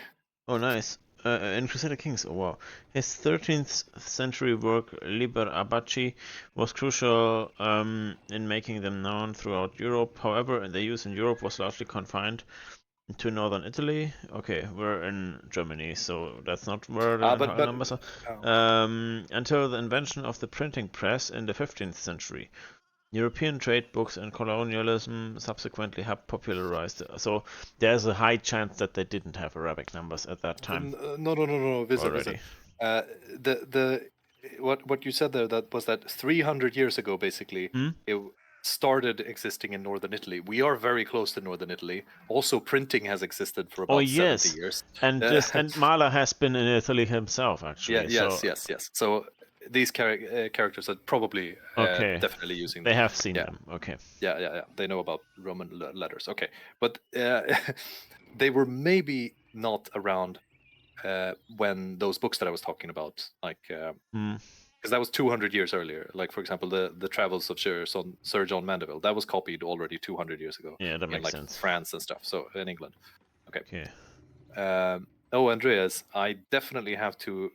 Oh, nice. In Crusader Kings, oh wow. His 13th century work, Liber Abaci, was crucial in making them known throughout Europe. However, their use in Europe was largely confined to northern Italy. Okay, we're in Germany, so that's not where the numbers are. Until the invention of the printing press in the 15th century. European trade books and colonialism subsequently have popularized it. So there's a high chance that they didn't have Arabic numbers at that time. No, Vincent. What you said there, that was that 300 years ago, basically, it started existing in northern Italy. We are very close to northern Italy. Also, printing has existed for about 70 years. And and Mahler has been in Italy himself, actually. Yes. So these characters are probably definitely using them. They have seen them. Okay. Yeah. They know about Roman letters. Okay, but they were maybe not around when those books that I was talking about, like, because that was 200 years earlier. Like, for example, the Travels of Sir John Mandeville, that was copied already 200 years ago. Yeah, that makes like sense. France and stuff. So in England. Okay. Oh, Andreas, I definitely have to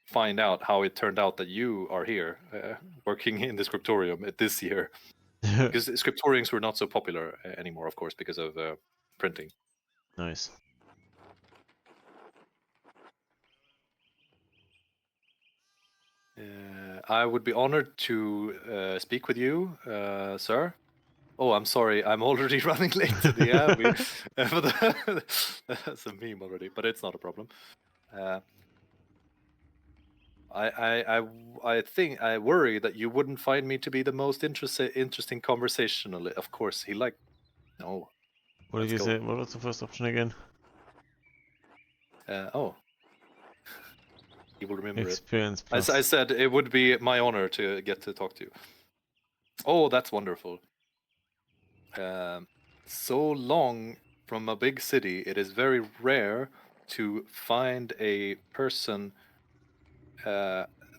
find out how it turned out that you are here working in the scriptorium this year, because scriptoriums were not so popular anymore, of course, because of printing. Nice. I would be honored to speak with you, sir. Oh, I'm sorry. I'm already running late to the Abbey. That's a meme already, but it's not a problem. I think I worry that you wouldn't find me to be the most interesting conversationally. Of course, he like. No. What did you say? What was the first option again? He will remember Experience it. I said it would be my honor to get to talk to you. Oh, that's wonderful. So long from a big city, it is very rare to find a person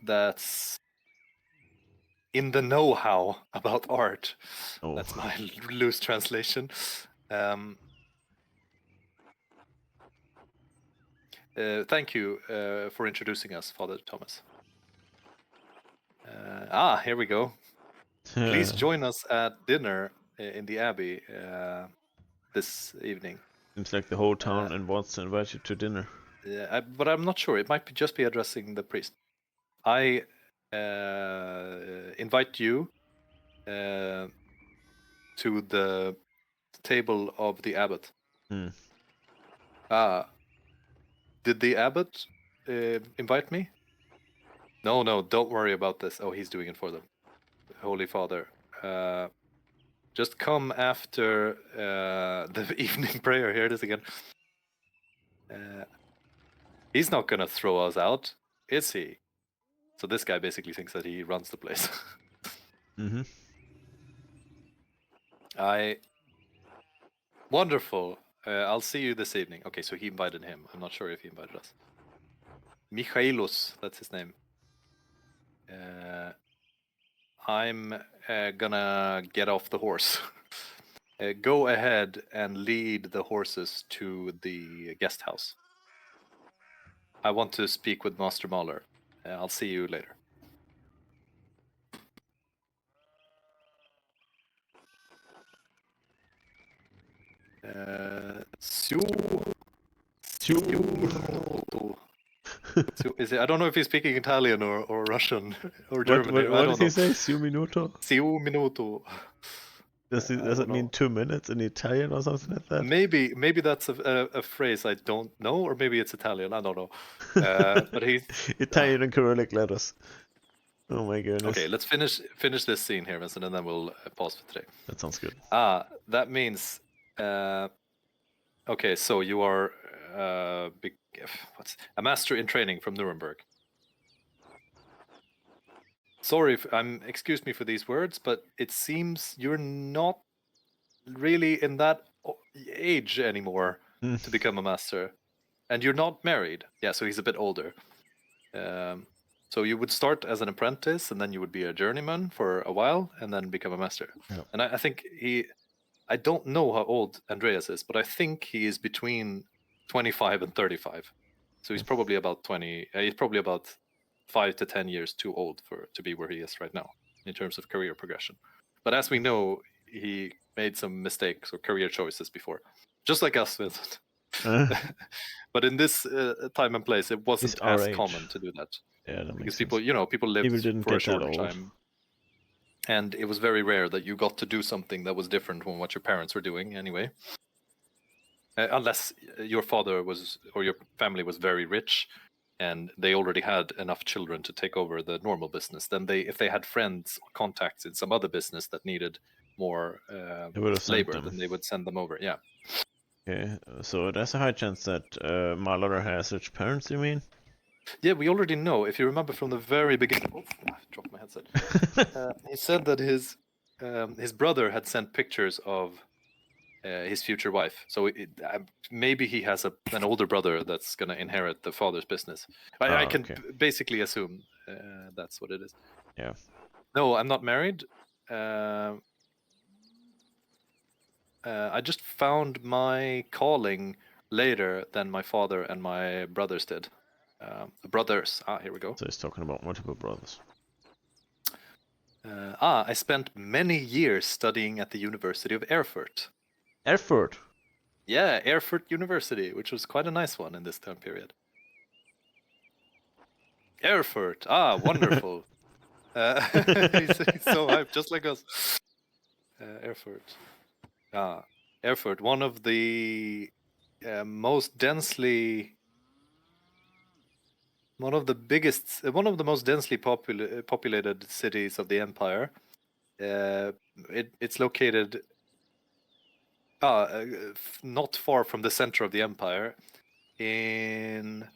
that's in the know-how about art. Oh. That's my loose translation. Thank you for introducing us, Father Thomas. Here we go. Please join us at dinner in the Abbey this evening. Seems like the whole town wants to invite you to dinner. Yeah, but I'm not sure. It might just be addressing the priest. I invite you to the table of the abbot. Did the abbot invite me? No, don't worry about this. Oh, he's doing it for the Holy Father. Just come after the evening prayer. Here it is again. He's not gonna throw us out, is he? So this guy basically thinks that he runs the place. Wonderful. I'll see you this evening. Okay, so he invited him. I'm not sure if he invited us. Mikhailos, that's his name. I'm gonna get off the horse. Go ahead and lead the horses to the guest house. I want to speak with Master Mahler. I'll see you later. So is it? I don't know if he's speaking Italian or Russian or What German. what, I what don't did he know. say? Siu minuto? Siu minuto. Does I it don't mean know. 2 minutes in Italian or something like that? Maybe that's a phrase I don't know, or maybe it's Italian. I don't know. But he's Italian and Cyrillic letters. Oh my goodness. okay. Let's finish this scene here, Vincent, and then we'll pause for today. That sounds good. That means okay. So you are what's a master in training from Nuremberg. Sorry, excuse me for these words, but it seems you're not really in that age anymore to become a master, and you're not married. Yeah, so he's a bit older. So you would start as an apprentice, and then you would be a journeyman for a while, and then become a master. Yeah. And I think I don't know how old Andreas is, but I think he is between 25 and 35. So he's probably about 20. He's probably about 5 to 10 years too old to be where he is right now in terms of career progression. But as we know, he made some mistakes or career choices before, just like us, Vincent. But in this time and place, it wasn't He's our as age. common to do that. Yeah, that Because makes people, sense. people lived People didn't for a get that shorter old. time, and it was very rare that you got to do something that was different from what your parents were doing anyway. Unless your father was or your family was very rich, and they already had enough children to take over the normal business. Then if they had friends or contacts in some other business that needed more They would have sent labor, them. then they would send them over. Yeah. Okay, so there's a high chance that Malor has rich parents, you mean? Yeah, we already know. If you remember from the very beginning, I dropped my headset. He said that his brother had sent pictures of his future wife. So maybe he has an older brother that's going to inherit the father's business. I can okay. basically assume that's what it is. Yeah. No, I'm not married. I just found my calling later than my father and my brothers did. Brothers. Here we go. So he's talking about multiple brothers. I spent many years studying at the University of Erfurt. Erfurt. Yeah, Erfurt University, which was quite a nice one in this time period. Erfurt. Wonderful. He's so hyped, just like us. Erfurt. Erfurt, one of the most densely, one of the biggest, one of the most densely populated cities of the empire. It's located not far from the center of the empire. In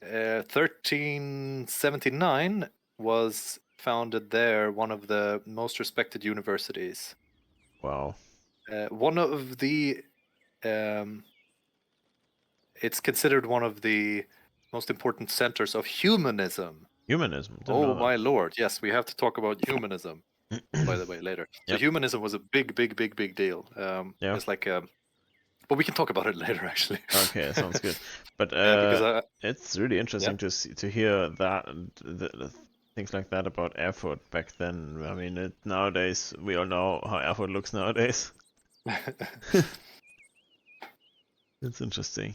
1379 was founded there one of the most respected universities. Wow. One of the it's considered one of the most important centers of humanism. Humanism. Oh my lord! Yes, we have to talk about humanism. By the way, later. So Yep. humanism was a big deal. Yeah. It's like but we can talk about it later, actually. Okay, sounds good. But because it's really interesting to hear that the things like that about Erfurt back then. I mean, nowadays we all know how Erfurt looks nowadays. It's interesting.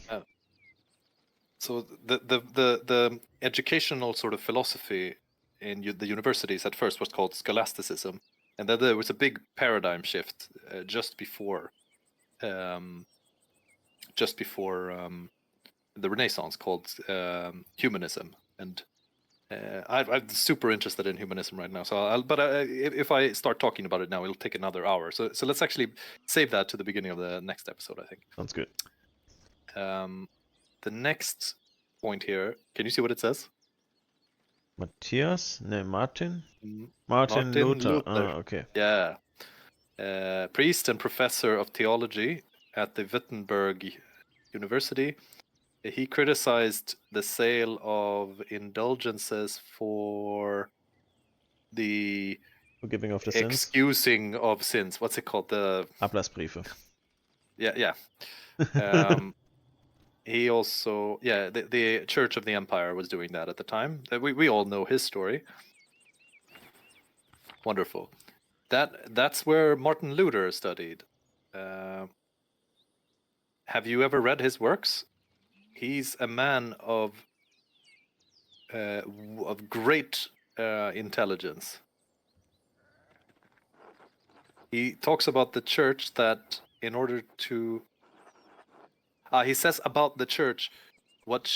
So the educational sort of philosophy in the universities at first was called scholasticism, and then there was a big paradigm shift just before the Renaissance called humanism, and I'm super interested in humanism right now. So, if I start talking about it now, it'll take another hour. So let's actually save that to the beginning of the next episode, I think. Sounds good. The next point here, can you see what it says? Matthias? No, Martin? Martin Luther. Oh, okay. Yeah. Priest and professor of theology at the Wittenberg University. He criticized the sale of indulgences for the forgiving of the sins. Excusing of sins. What's it called? The Ablassbriefe. Yeah. He also, the Church of the Empire was doing that at the time. We all know his story. Wonderful. That's where Martin Luther studied. Have you ever read his works? he's a man of great intelligence. He talks about the church that in order to... he says about the church what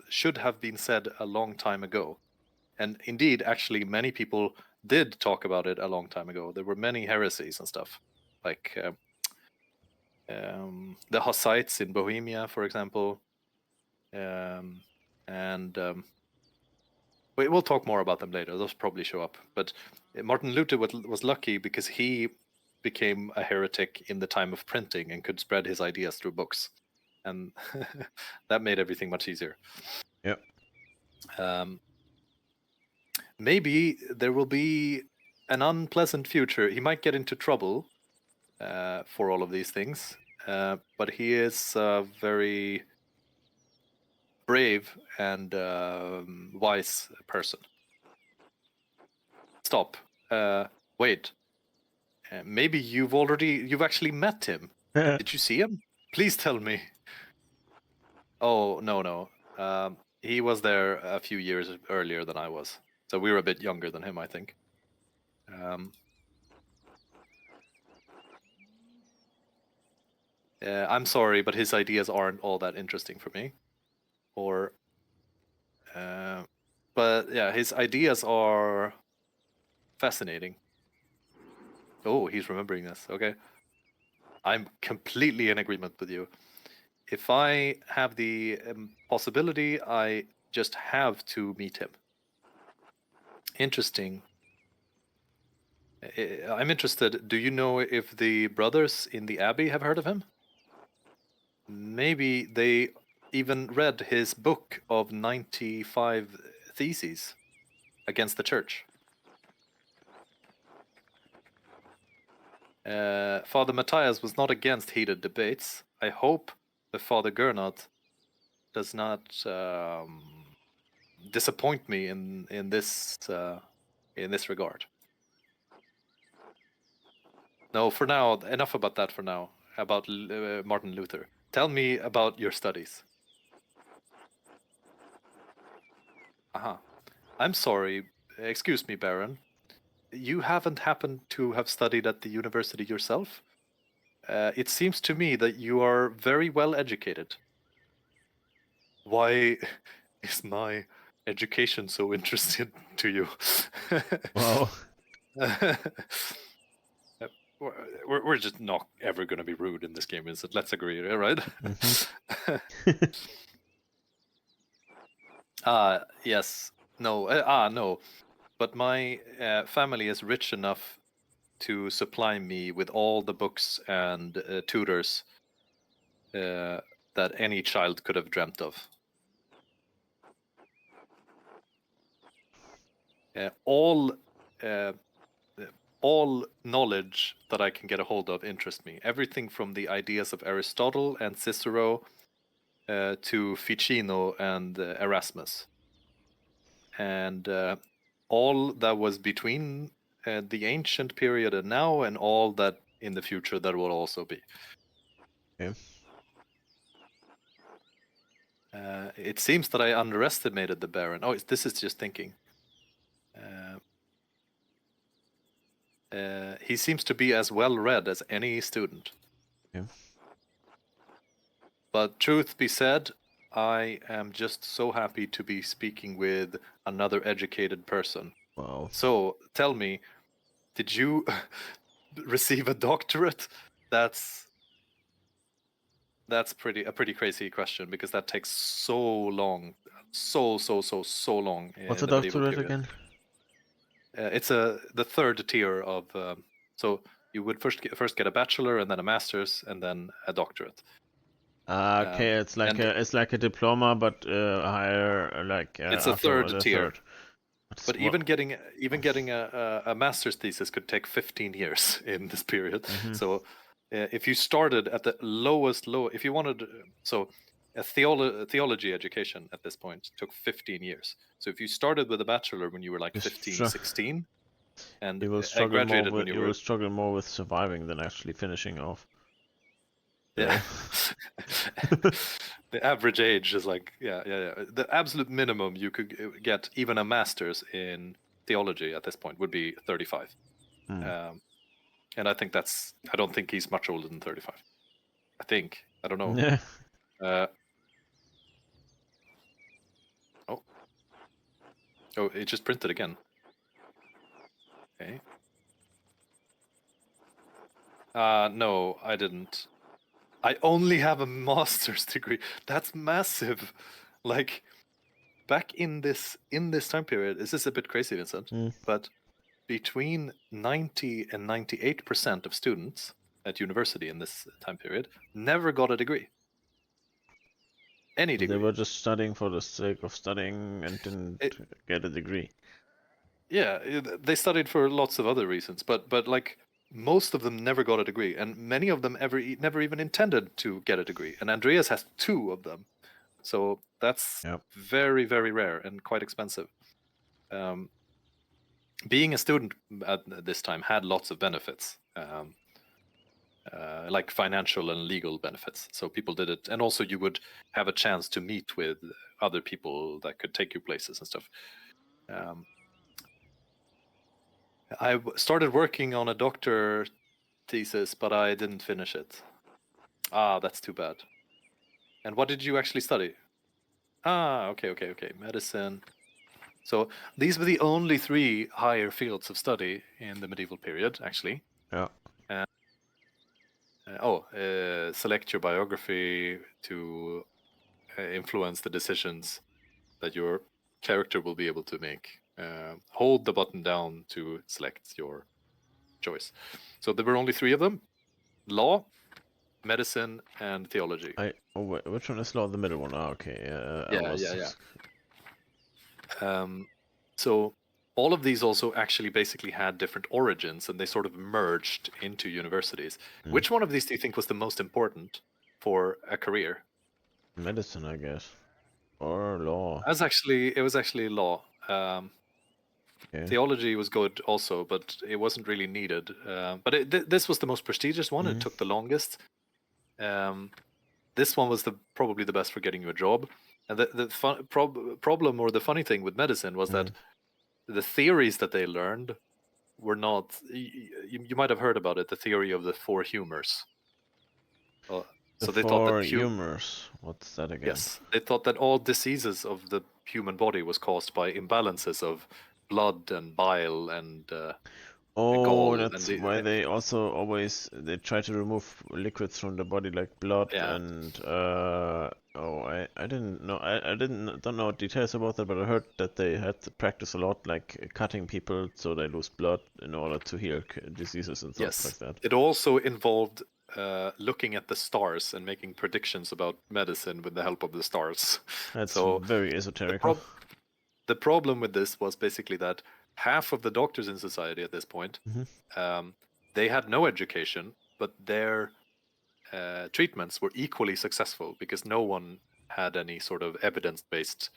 should have been said a long time ago. And indeed, actually, many people did talk about it a long time ago. There were many heresies and stuff, like the Hussites in Bohemia, for example. We'll talk more about them later. Those probably show up. But Martin Luther was lucky because he became a heretic in the time of printing and could spread his ideas through books. And that made everything much easier. Yep. Maybe there will be an unpleasant future. He might get into trouble for all of these things, but he is a very brave and wise person. Stop. Wait. Maybe you've actually met him. Did you see him? Please tell me. Oh, no. He was there a few years earlier than I was. So we were a bit younger than him, I think. I'm sorry, but his ideas aren't all that interesting for me. But yeah, his ideas are fascinating. Oh, he's remembering this. Okay. I'm completely in agreement with you. If I have the possibility, I just have to meet him. Interesting. I'm interested. Do you know if the brothers in the Abbey have heard of him? Maybe they even read his book of 95 theses against the church. Father Matthias was not against heated debates. I hope that Father Gernot does not disappoint me in this regard. No, for now, enough about that for now, about Martin Luther. Tell me about your studies. Aha. I'm sorry. Excuse me, Baron. You haven't happened to have studied at the university yourself? It seems to me that you are very well educated. Why is my education so interesting to you? Wow. We're just not ever going to be rude in this game, is it? Let's agree, right? Yes. No. No. But my family is rich enough to supply me with all the books and tutors that any child could have dreamt of. All knowledge that I can get a hold of interests me. Everything from the ideas of Aristotle and Cicero to Ficino and Erasmus. And all that was between the ancient period and now, and all that in the future that will also be. Okay. It seems that I underestimated the Baron. Oh, this is just thinking. He seems to be as well read as any student. Yeah. But truth be said, I am just so happy to be speaking with another educated person. Wow. So tell me, did you receive a doctorate? That's a pretty crazy question, because that takes so long, so long. What's a doctorate again? It's the third tier of. So you would first get a bachelor, and then a master's, and then a doctorate. Okay, it's like a diploma, but higher, like it's a third tier. But What? even getting a master's thesis could take 15 years in this period. Mm-hmm. So if you started at the lowest if you wanted, so a theology education at this point took 15 years. So if you started with a bachelor when you were like 15, 16, and you will graduated when you will struggle more with surviving than actually finishing off. Yeah. The average age is like, yeah. The absolute minimum you could get even a master's in theology at this point would be 35. Mm. And I don't think he's much older than 35. I don't know. Yeah. Oh, it just printed again. Okay. No, I didn't. I only have a master's degree. That's massive. Like back in this time period, this is a bit crazy, Vincent, Mm. but between 90 and 98% of students at university in this time period never got a degree. Any They degree. were just studying for the sake of studying and didn't It, get a degree. yeah, they studied for lots of other reasons, but like most of them never got a degree, and many of them never even intended to get a degree. And Andreas has 2 of them, so that's Yep. very, very rare and quite expensive. Being a student at this time had lots of benefits, like financial and legal benefits. So people did it, and also you would have a chance to meet with other people that could take you places and stuff. I started working on a doctor thesis, but I didn't finish it. Ah, that's too bad. And what did you actually study? Ah, okay. Medicine. So these were the only 3 higher fields of study in the medieval period, actually. Yeah. Select your biography to influence the decisions that your character will be able to make. Hold the button down to select your choice. So there were only 3 of them: law, medicine, and theology. Wait, which one is law? The middle one. Ah, okay. Yeah. So all of these also actually basically had different origins, and they sort of merged into universities. Mm. Which one of these do you think was the most important for a career? Medicine, I guess, or law. It was actually law. Okay. Theology was good also, but it wasn't really needed. But this was the most prestigious one. It took the longest. This one was probably the best for getting you a job. And the problem or the funny thing with medicine was that the theories that they learned were not. You might have heard about it, the theory of the 4 humors. The So they thought that 4 humors. What's that again? yes, they thought that all diseases of the human body was caused by imbalances of blood and bile and Oh, gall. that's why they also always they try to remove liquids from the body like blood Yeah. and I didn't know don't know details about that, but I heard that they had to practice a lot like cutting people so they lose blood in order to heal diseases and stuff like Yes. that. It also involved looking at the stars and making predictions about medicine with the help of the stars. That's So very esoteric. the problem with this was basically that half of the doctors in society at this point, they had no education, but their treatments were equally successful because no one had any sort of evidence-based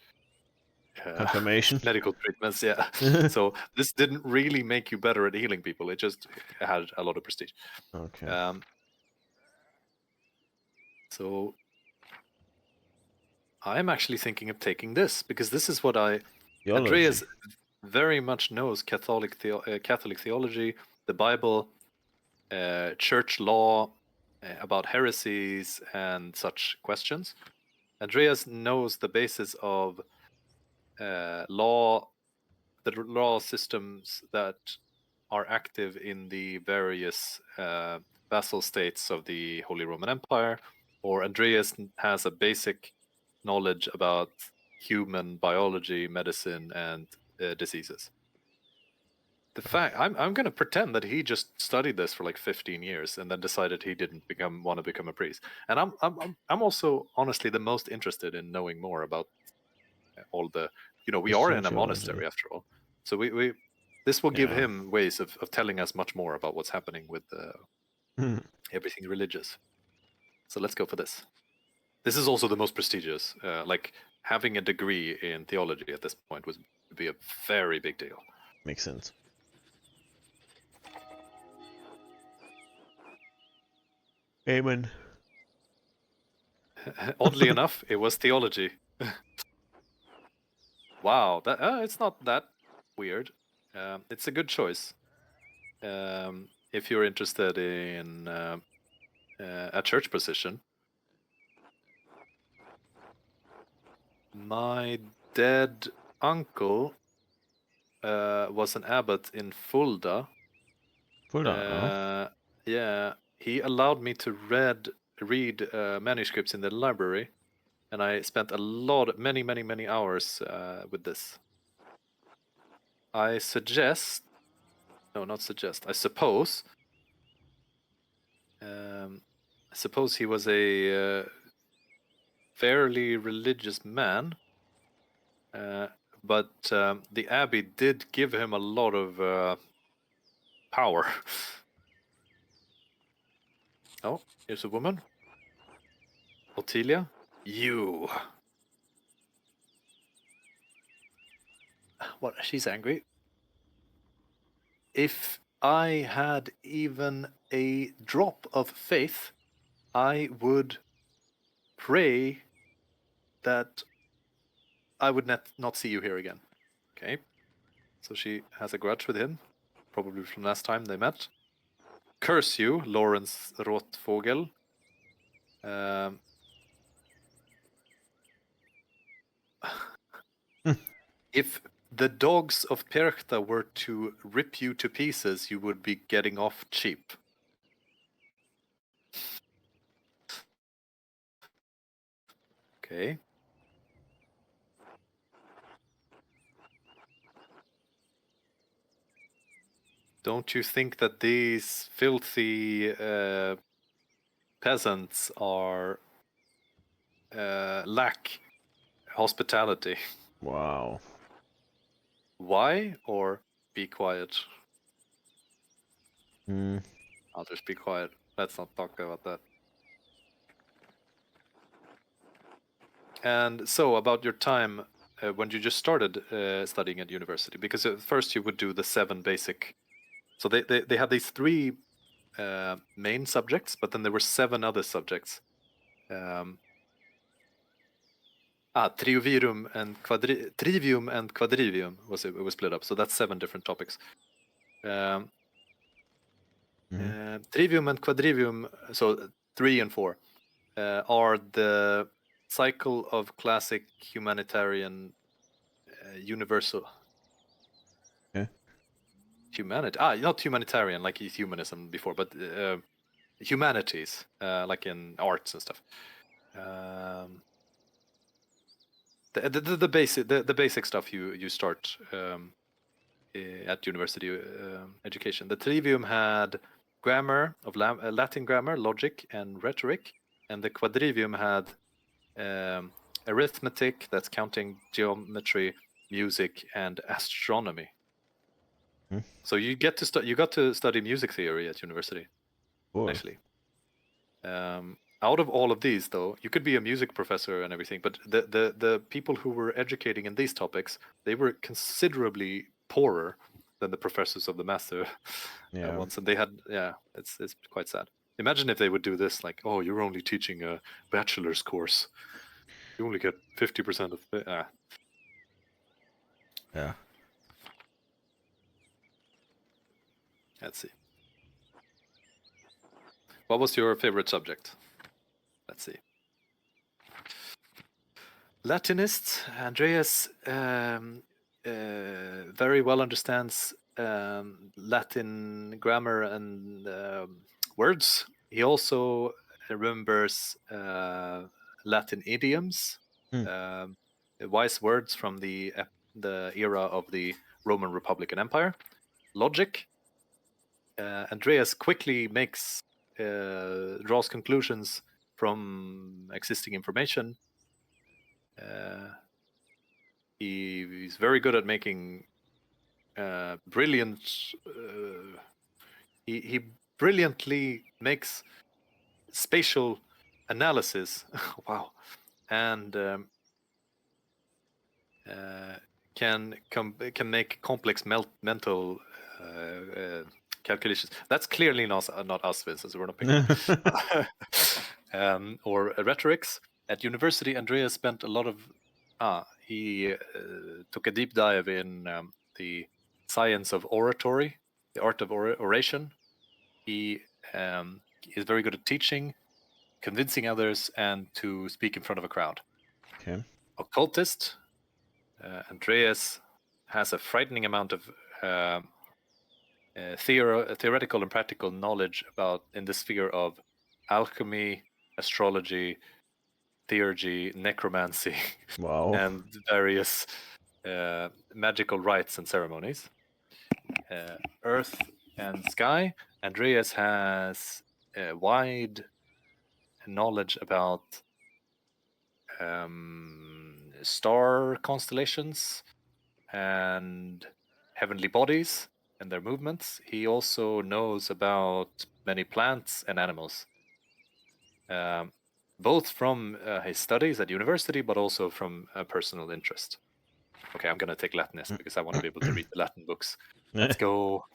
Confirmation. medical treatments. Yeah. So this didn't really make you better at healing people. It just had a lot of prestige. Okay. So I'm actually thinking of taking this because this is what Theology. Andreas very much knows Catholic theology, the Bible, church law, about heresies and such questions. Andreas knows the basis of the law systems that are active in the various vassal states of the Holy Roman Empire, or Andreas has a basic knowledge about human biology, medicine, and diseases. The fact I'm going to pretend that he just studied this for like 15 years and then decided he didn't want to become a priest. And I'm also honestly the most interested in knowing more about all the we are Christian in a theology. monastery after all, so we this will give him ways of telling us much more about what's happening with everything religious. So let's go for this. This is also the most prestigious. Like having a degree in theology at this point would be a very big deal. Makes sense. Amen. Oddly enough, it was theology. Wow, that it's not that weird. It's a good choice if you're interested in a church position. My dead uncle was an abbot in Fulda. Fulda, Yeah, he allowed me to read manuscripts in the library, and I spent many hours with this. I suggest, no, not suggest. I suppose. I suppose he was a fairly religious man, but the abbey did give him a lot of power. Oh, here's a woman. Ottilia? You. What? She's angry. If I had even a drop of faith, I would pray that I would not see you here again. Okay. So she has a grudge with him, probably from last time they met. Curse you, Lawrence Rothvogel. If the dogs of Perchta were to rip you to pieces, you would be getting off cheap. Okay. Don't you think that these filthy peasants are lack hospitality? Wow. Why? Or be quiet? Mm. I'll just be quiet. Let's not talk about that. And so, about your time when you just started studying at university, because at first you would do the 7 basic. So they had these 3 main subjects, but then there were 7 other subjects. Trivium and quadrivium was split up. So that's 7 different topics. Trivium and quadrivium, so 3 and 4, are the cycle of classic humanitarian universal. Okay. Not humanitarian like humanism before, but humanities, like in arts and stuff. The basic stuff you start at university education. The trivium had grammar of Latin grammar, logic, and rhetoric, and the quadrivium had arithmetic, that's counting, geometry, music, and astronomy. So you got to study music theory at university. Cool. Actually, out of all of these, though, you could be a music professor and everything, but the people who were educating in these topics, they were considerably poorer than the professors of the master ones, and they had it's quite sad. Imagine if they would do this, like, oh, you're only teaching a bachelor's course, you only get 50% of the. Yeah. Let's see. What was your favorite subject? Let's see. Latinist Andreas very well understands Latin grammar and words. He also remembers Latin idioms, wise words from the era of the Roman Republic and Empire. Logic. Andreas quickly draws conclusions from existing information. He's very good at making brilliant. He brilliantly makes spatial analysis. Wow, and can make complex mental calculations. That's clearly not us, Vincent. So we're not picking. Or rhetorics. At university, Andreas spent a lot of. He took a deep dive in the science of oratory, the art of oration. He is very good at teaching, convincing others, and to speak in front of a crowd. Okay. Occultist, Andreas has a frightening amount of theoretical and practical knowledge in the sphere of alchemy, astrology, theurgy, necromancy, Wow. and various magical rites and ceremonies. Earth and sky. Andreas has wide knowledge about star constellations and heavenly bodies and their movements. He also knows about many plants and animals, both from his studies at university, but also from personal interest. Okay, I'm going to take Latinist because I want to be able to read the Latin books. Let's go.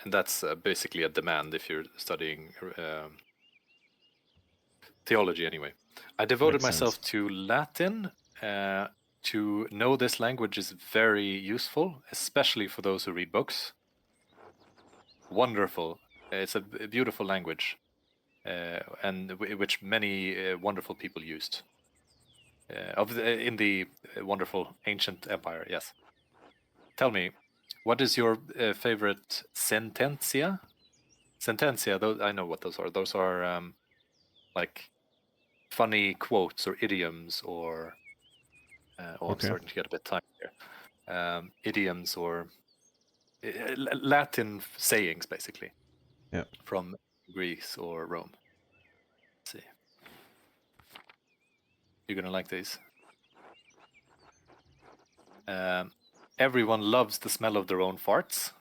And that's basically a demand if you're studying theology anyway. I devoted myself to Latin. To know this language is very useful, especially for those who read books. Wonderful. It's a beautiful language, and which many wonderful people used. In the wonderful ancient empire, yes. Tell me, what is your favorite sentencia? Sentencia, those, I know what those are. Those are like funny quotes or idioms or I'm starting to get a bit tired here. Idioms or Latin sayings, basically. Yeah. From Greece or Rome. Let's see. You're gonna like these. Everyone loves the smell of their own farts.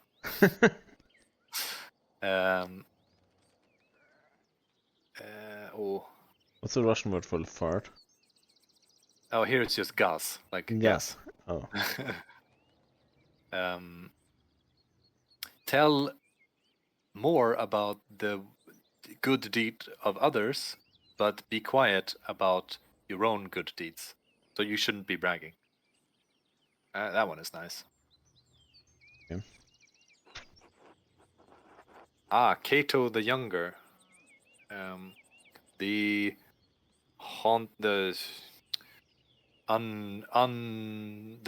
What's the Russian word for fart? Oh, here it's just gas, like gas. Oh. Tell more about the good deed of others, but be quiet about your own good deeds. So you shouldn't be bragging. That one is nice. Okay. Cato the Younger. The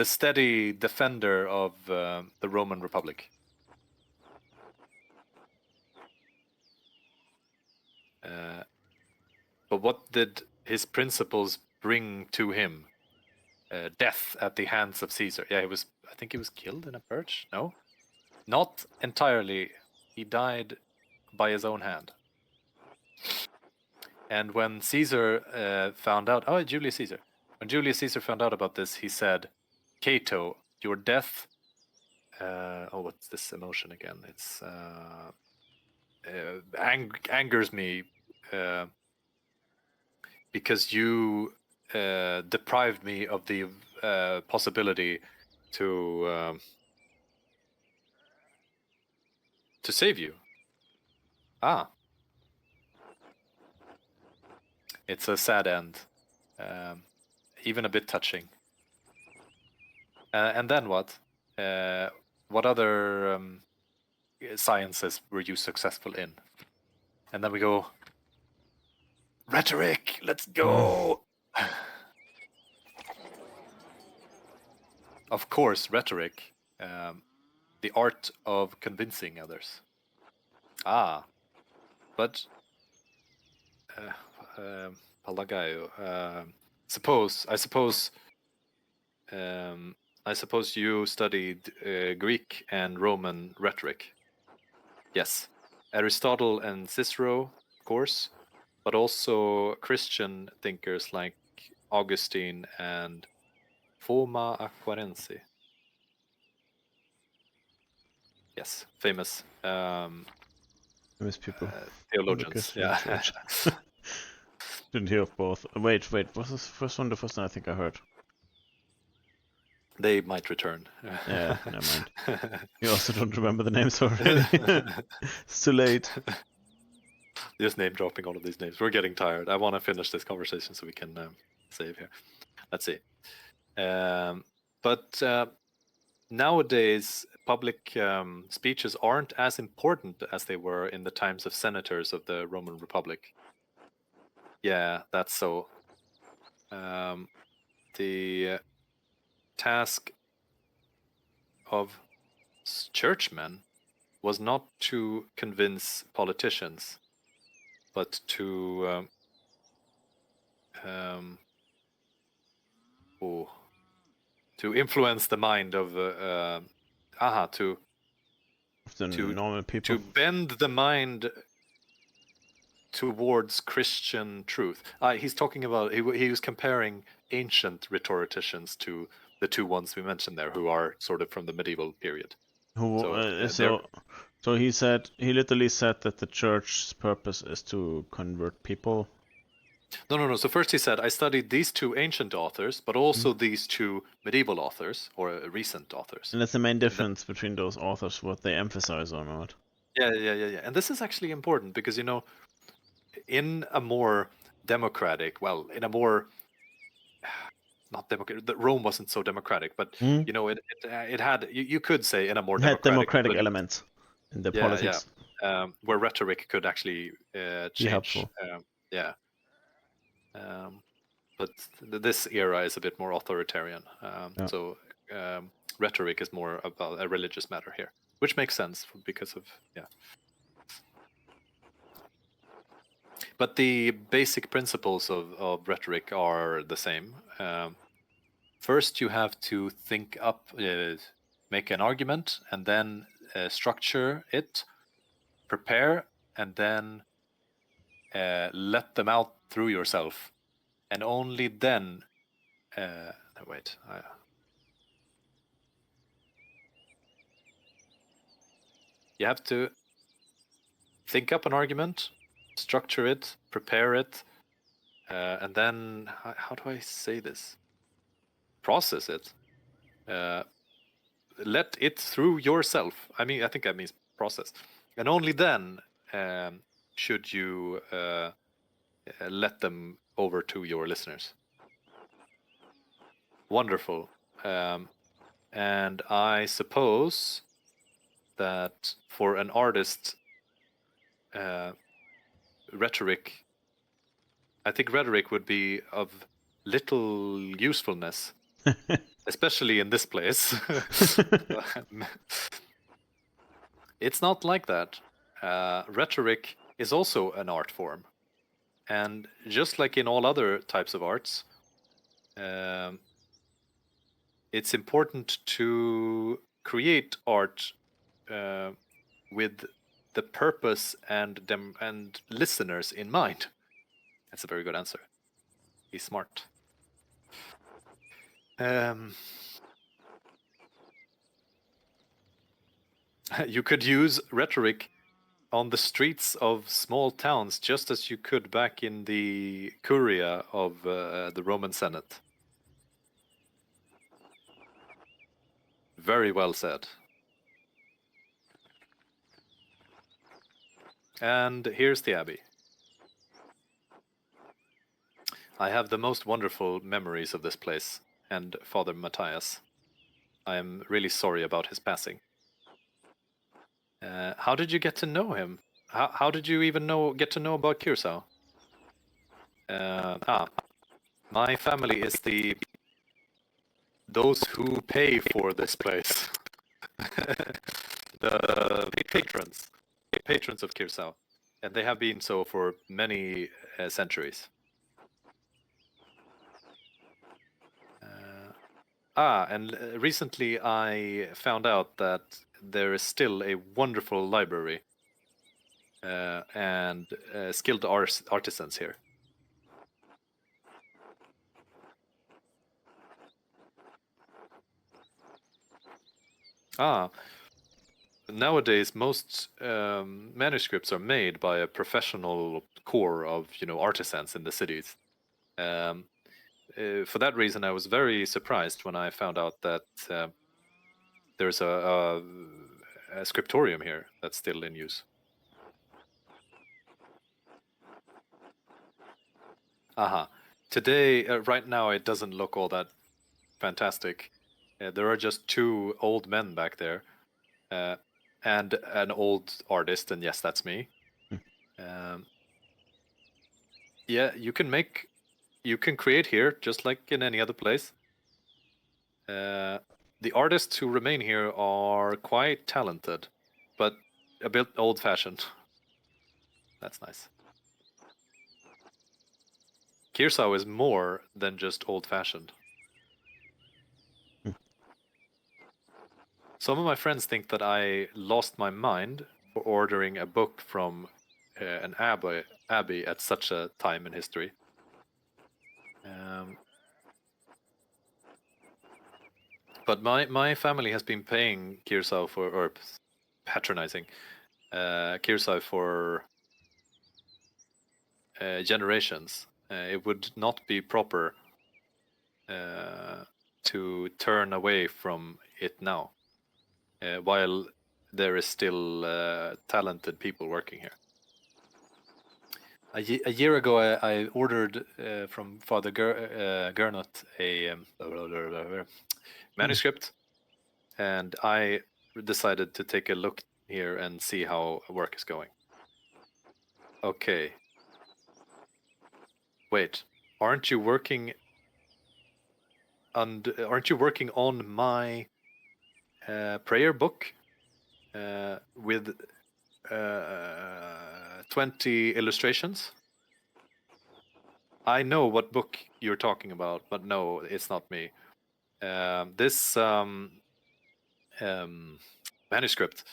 steady defender of the Roman Republic. But what did his principles bring to him? Death at the hands of Caesar. Yeah, I think he was killed in a purge. No, not entirely. He died by his own hand. And when Caesar found out, Julius Caesar. When Julius Caesar found out about this, he said, "Cato, your death." What's this emotion again? It's angers me because you deprived me of the possibility to save you. It's a sad end, even a bit touching. And then what? What other sciences were you successful in? And then we go, rhetoric, let's go! Of course, rhetoric. The art of convincing others. But Palagayo. I suppose you studied Greek and Roman rhetoric. Yes, Aristotle and Cicero, of course, but also Christian thinkers like Augustine and Foma Aquarensi. Yes, famous people. Theologians. Yeah. Didn't hear of both. Wait, was this first one the first one I think I heard? They might return. Yeah, never mind. You also don't remember the names already. It's too late. Just name dropping all of these names. We're getting tired. I want to finish this conversation so we can save here. Let's see. But nowadays, public speeches aren't as important as they were in the times of senators of the Roman Republic. Yeah, that's so. The task of churchmen was not to convince politicians, but to to influence the mind of normal people. to bend the mind towards Christian truth. He's talking about he was comparing ancient rhetoricians to the two ones we mentioned there, who are sort of from the medieval period. So he literally said that the church's purpose is to convert people. No. So first he said, I studied these two ancient authors, but also these two medieval authors, or recent authors. And that's the main difference between those authors, what they emphasize or not. Yeah. And this is actually important because, you know, in a more democratic, in a more not democratic. Rome wasn't so democratic, but you know, it had you could say in a more democratic elements in the politics. Yeah, where rhetoric could actually change. Be helpful. But this era is a bit more authoritarian. So rhetoric is more about a religious matter here, which makes sense because of But the basic principles of rhetoric are the same. First, you have to think up, make an argument, and then structure it, prepare, and then let them out through yourself. And only then, you have to think up an argument, structure it, prepare it, and then, how do I say this? Process it. Let it through yourself. I think that means process. And only then should you let them over to your listeners. Wonderful. And I suppose that for an artist, rhetoric would be of little usefulness, especially in this place. It's not like that. Rhetoric is also an art form. And just like in all other types of arts, it's important to create art with the purpose and listeners in mind. That's a very good answer. He's smart. You could use rhetoric on the streets of small towns, just as you could back in the Curia of the Roman Senate. Very well said. And here's the abbey. I have the most wonderful memories of this place and Father Matthias. I am really sorry about his passing. How did you get to know him? How did you even get to know about Curacao? My family is those who pay for this place. the patrons of Curacao, and they have been so for many centuries. And recently I found out that there is still a wonderful library and skilled artisans here. Nowadays, most manuscripts are made by a professional corps of artisans in the cities. for that reason, I was very surprised when I found out that there's a scriptorium here that's still in use. Today, right now, it doesn't look all that fantastic. There are just 2 old men back there, and an old artist, and yes, that's me. Yeah, you can create here just like in any other place. The artists who remain here are quite talented, but a bit old-fashioned. That's nice. Kirsau is more than just old-fashioned. Some of my friends think that I lost my mind for ordering a book from an abbey at such a time in history. But my family has been paying Kirsau or patronizing Kirsau for generations. It would not be proper to turn away from it now, while there is still talented people working here. A year ago, I ordered from Father Gernot a manuscript, and I decided to take a look here and see how work is going. Okay. Wait, aren't you working on my prayer book with 20 illustrations? I know what book you're talking about, but no, it's not me. This manuscript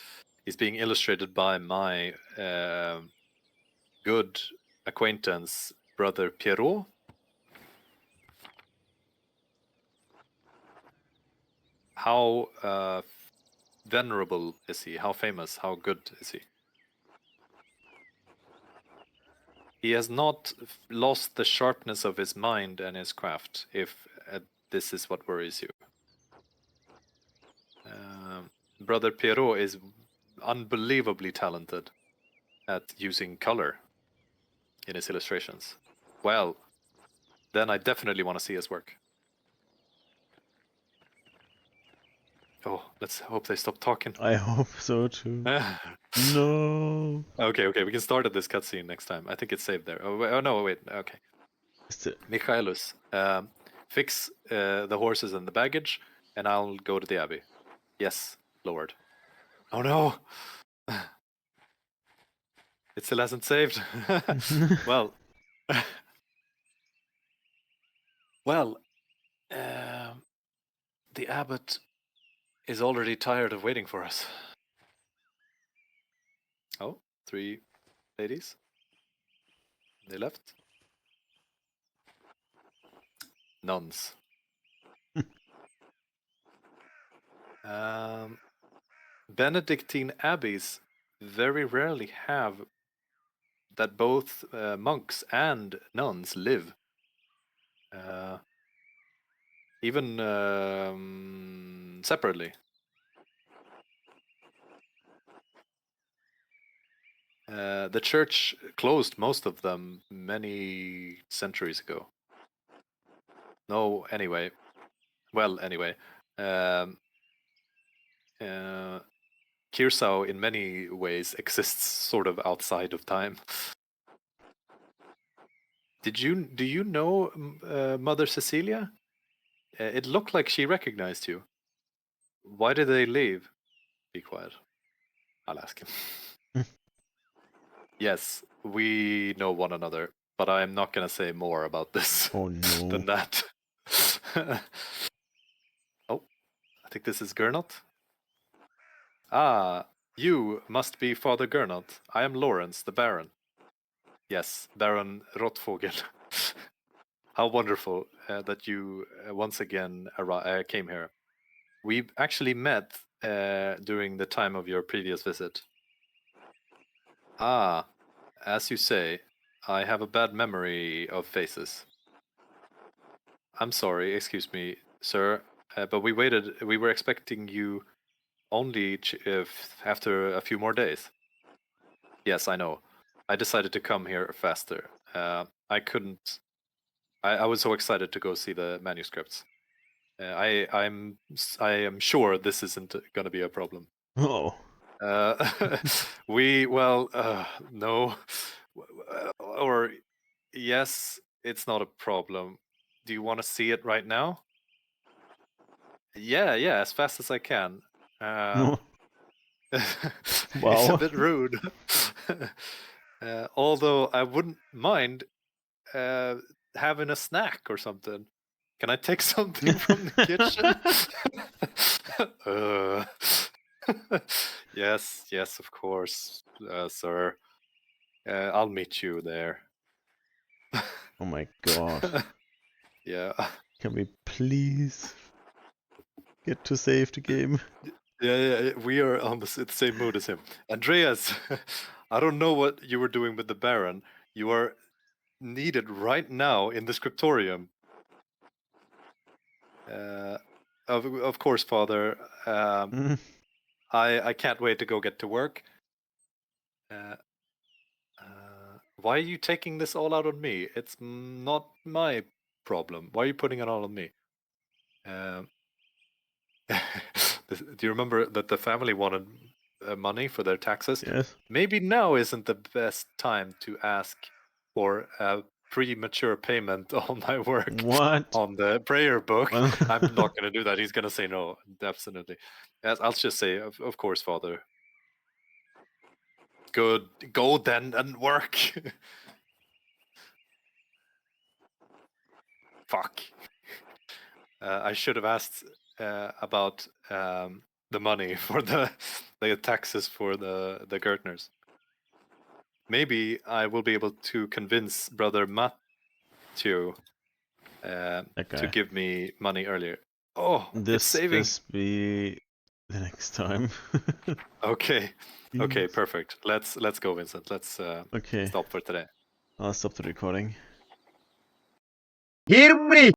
is being illustrated by my good acquaintance, Brother Pierrot. How venerable is he? How famous? How good is he? He has not lost the sharpness of his mind and his craft, if this is what worries you. Brother Pierrot is unbelievably talented at using color in his illustrations. Well, then I definitely want to see his work. Oh, let's hope they stop talking. I hope so too. No. Okay, we can start at this cutscene next time. I think it's saved there. Oh no, wait. Okay. Michaelus, fix the horses and the baggage, and I'll go to the abbey. Yes, Lord. Oh no! It still hasn't saved. Well. Well, the abbot is already tired of waiting for us. Oh, 3 ladies. They left. Nuns. Benedictine abbeys very rarely have that both monks and nuns live. Even separately. The church closed most of them many centuries ago. No, anyway. Well, anyway. Kirsau in many ways exists sort of outside of time. Do you know Mother Cecilia? It looked like she recognized you. Why did they leave? Be quiet. I'll ask him. Yes, we know one another, but I'm not gonna say more about this than that. Oh, I think this is Gernot. Ah, you must be Father Gernot. I am Lawrence, the Baron. Yes, Baron Rotvogel. How wonderful that you once again came here. We actually met during the time of your previous visit. Ah, as you say, I have a bad memory of faces. I'm sorry, excuse me, sir, but we waited. We were expecting you only after a few more days. Yes, I know. I decided to come here faster. I couldn't. I was so excited to go see the manuscripts. I am sure this isn't going to be a problem. Oh. No, or yes, it's not a problem. Do you want to see it right now? Yeah, as fast as I can. No. It's a Wow. bit rude. Although I wouldn't mind having a snack or something. Can I take something from the kitchen? uh, yes, of course, sir. I'll meet you there. Oh my god. Yeah. Can we please get to save the game? Yeah, we are on the same mood as him. Andreas, I don't know what you were doing with the Baron. You are needed right now in the scriptorium. Of course, Father. I can't wait to go get to work. Why are you taking this all out on me? It's not my problem. Why are you putting it all on me? Do you remember that the family wanted money for their taxes? Yes. Maybe now isn't the best time to ask for a premature payment on my work What? on the prayer book. Well, I'm not going to do that. He's going to say no, definitely. Yes, I'll just say, of course, Father. Good. Go then and work. Fuck. I should have asked about the money for the taxes for the Gertners. Maybe I will be able to convince Brother Matthew that to guy. give me money earlier. Oh, it's This saving. be the next time. Okay, okay, Please. perfect. Let's go, Vincent. Let's Okay. stop for today. I'll stop the recording. Here we